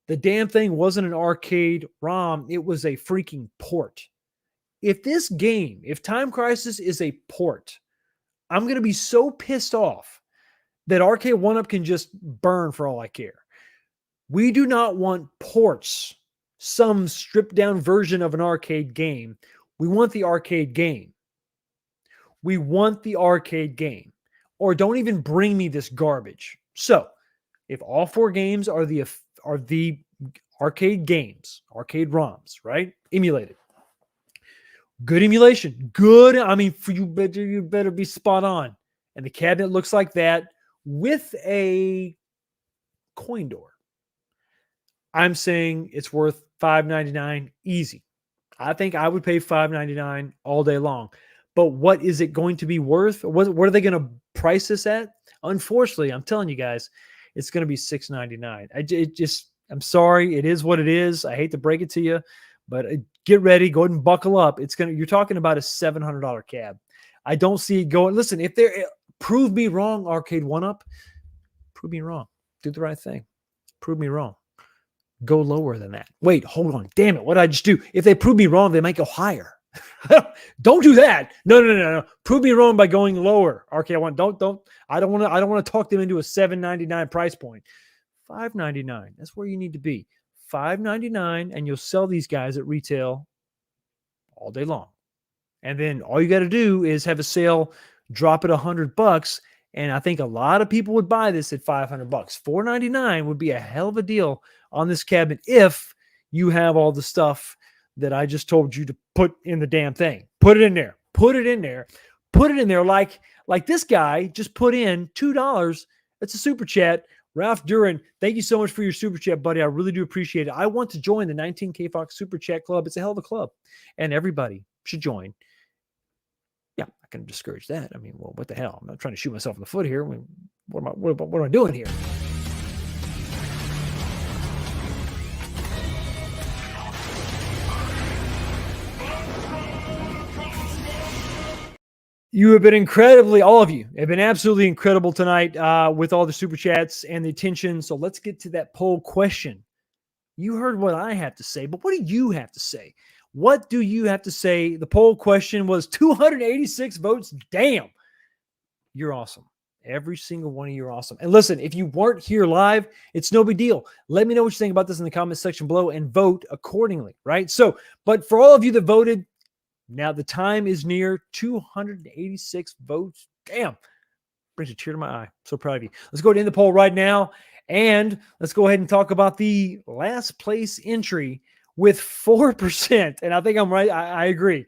The damn thing wasn't an arcade ROM. It was a freaking port. If Time Crisis is a port, I'm going to be so pissed off that Arcade1up can just burn for all I care. We do not want ports, some stripped down version of an arcade game. We want the arcade game. Or don't even bring me this garbage. So, if all 4 games are the arcade games, arcade ROMs, right? Emulated. Good emulation. Good. I mean, you better be spot on. And the cabinet looks like that with a coin door. I'm saying it's worth $599 easy. I think I would pay $599 all day long. But what is it going to be worth? What are they going to price this at? Unfortunately, I'm telling you guys, it's going to be $699. I'm sorry. It is what it is. I hate to break it to you, but get ready. Go ahead and buckle up. You're talking about a $700 cab. I don't see it going. Listen, if they're, prove me wrong, Arcade1up. Prove me wrong. Do the right thing. Prove me wrong. Go lower than that. Wait, hold on. Damn it. What did I just do? If they prove me wrong, they might go higher. Don't do that. No. Prove me wrong by going lower. Arcade1. I don't want to talk them into a $799 price point. $599. That's where you need to be. $599, and you'll sell these guys at retail all day long. And then all you got to do is have a sale, drop it $100, and I think a lot of people would buy this at $500. $499 would be a hell of a deal on this cabinet if you have all the stuff that I just told you to put in the damn thing. Put it in there. Put it in there. Put it in there like this guy just put in $2. That's a super chat. Ralph Duran, thank you so much for your super chat, buddy. I really do appreciate it. I want to join the 19K Fox Super Chat Club. It's a hell of a club, and everybody should join. Yeah, I can discourage that. I mean, well, what the hell? I'm not trying to shoot myself in the foot here. I mean, what am I doing here? You have been incredibly, all of you have been absolutely incredible tonight with all the super chats and the attention. So let's get to that poll question. You heard what I have to say, but what do you have to say? What do you have to say? The poll question was 286 votes. Damn. You're awesome. Every single one of you are awesome. And listen, if you weren't here live, it's no big deal. Let me know what you think about this in the comment section below and vote accordingly, right? So, but for all of you that voted, now the time is near. 286 votes. Damn. Brings a tear to my eye. So proud of you. Let's go ahead and end the poll right now. And let's go ahead and talk about the last place entry with 4%. And I think I'm right. I agree.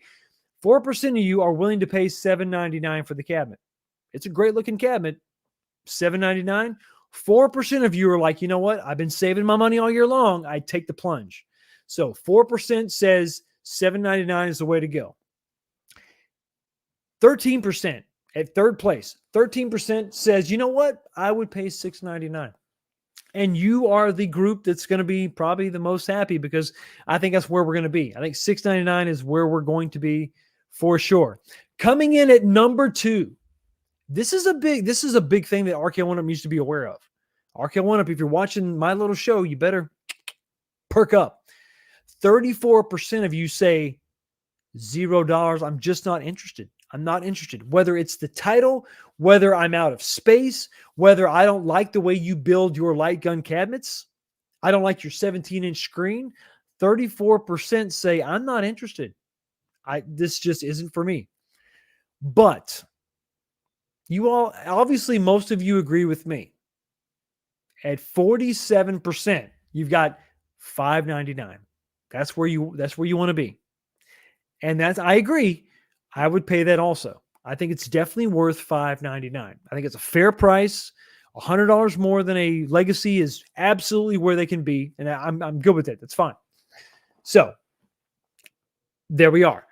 4% of you are willing to pay $799 for the cabinet. It's a great looking cabinet. $799. 4% of you are like, you know what? I've been saving my money all year long. I take the plunge. So 4% says $799 is the way to go. 13% at third place. 13% says, you know what? I would pay $699. And you are the group that's going to be probably the most happy because I think that's where we're going to be. I think $699 is where we're going to be for sure. Coming in at number 2. This is a big thing that Arcade1up needs to be aware of. Arcade1up, if you're watching my little show, you better perk up. 34% of you say $0. I'm just not interested. I'm not interested. Whether it's the title, whether I'm out of space, whether I don't like the way you build your light gun cabinets, I don't like your 17-inch screen. 34% say I'm not interested. This just isn't for me. But you all, obviously, most of you agree with me. At 47%, you've got $599. That's where you want to be. And I agree. I would pay that also. I think it's definitely worth $599. I think it's a fair price. $100 more than a Legacy is absolutely where they can be. And I'm good with it. That's fine. So there we are.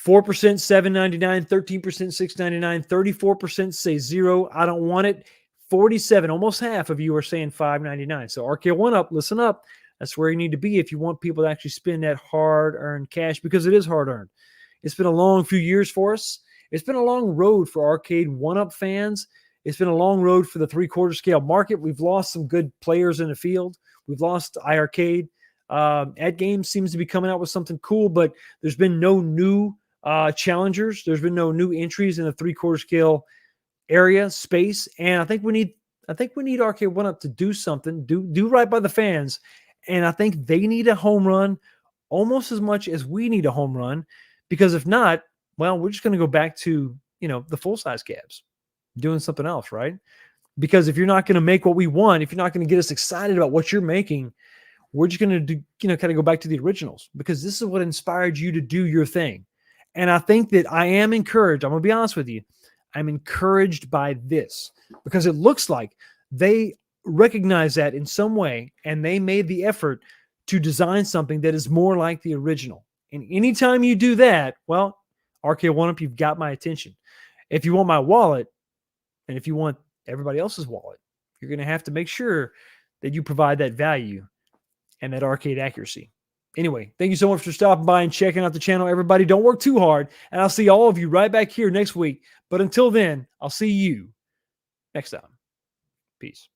4% $799, 13% $699, 34% say 0. I don't want it. 47, almost half of you are saying $599. So Arcade1up, listen up. That's where you need to be if you want people to actually spend that hard-earned cash, because it is hard-earned. It's been a long few years for us. It's been a long road for Arcade1up fans. It's been a long road for the 3/4 scale market. We've lost some good players in the field. We've lost iArcade. Ed Games seems to be coming out with something cool, but there's been no new challengers. There's been no new entries in the 3/4 scale area space. And I think we need Arcade1up to do something, do right by the fans. And I think they need a home run almost as much as we need a home run, because if not, well, we're just going to go back to, the full-size cabs, doing something else, right? Because if you're not going to make what we want, if you're not going to get us excited about what you're making, we're just going to do, kind of go back to the originals, because this is what inspired you to do your thing. And I think that I am encouraged. I'm going to be honest with you. I'm encouraged by this because it looks like they recognize that in some way, and they made the effort to design something that is more like the original. And anytime you do that, well, Arcade1up, you've got my attention. If you want my wallet, and if you want everybody else's wallet, you're going to have to make sure that you provide that value and that arcade accuracy. Anyway, thank you so much for stopping by and checking out the channel. Everybody, don't work too hard, and I'll see all of you right back here next week. But until then, I'll see you next time. Peace.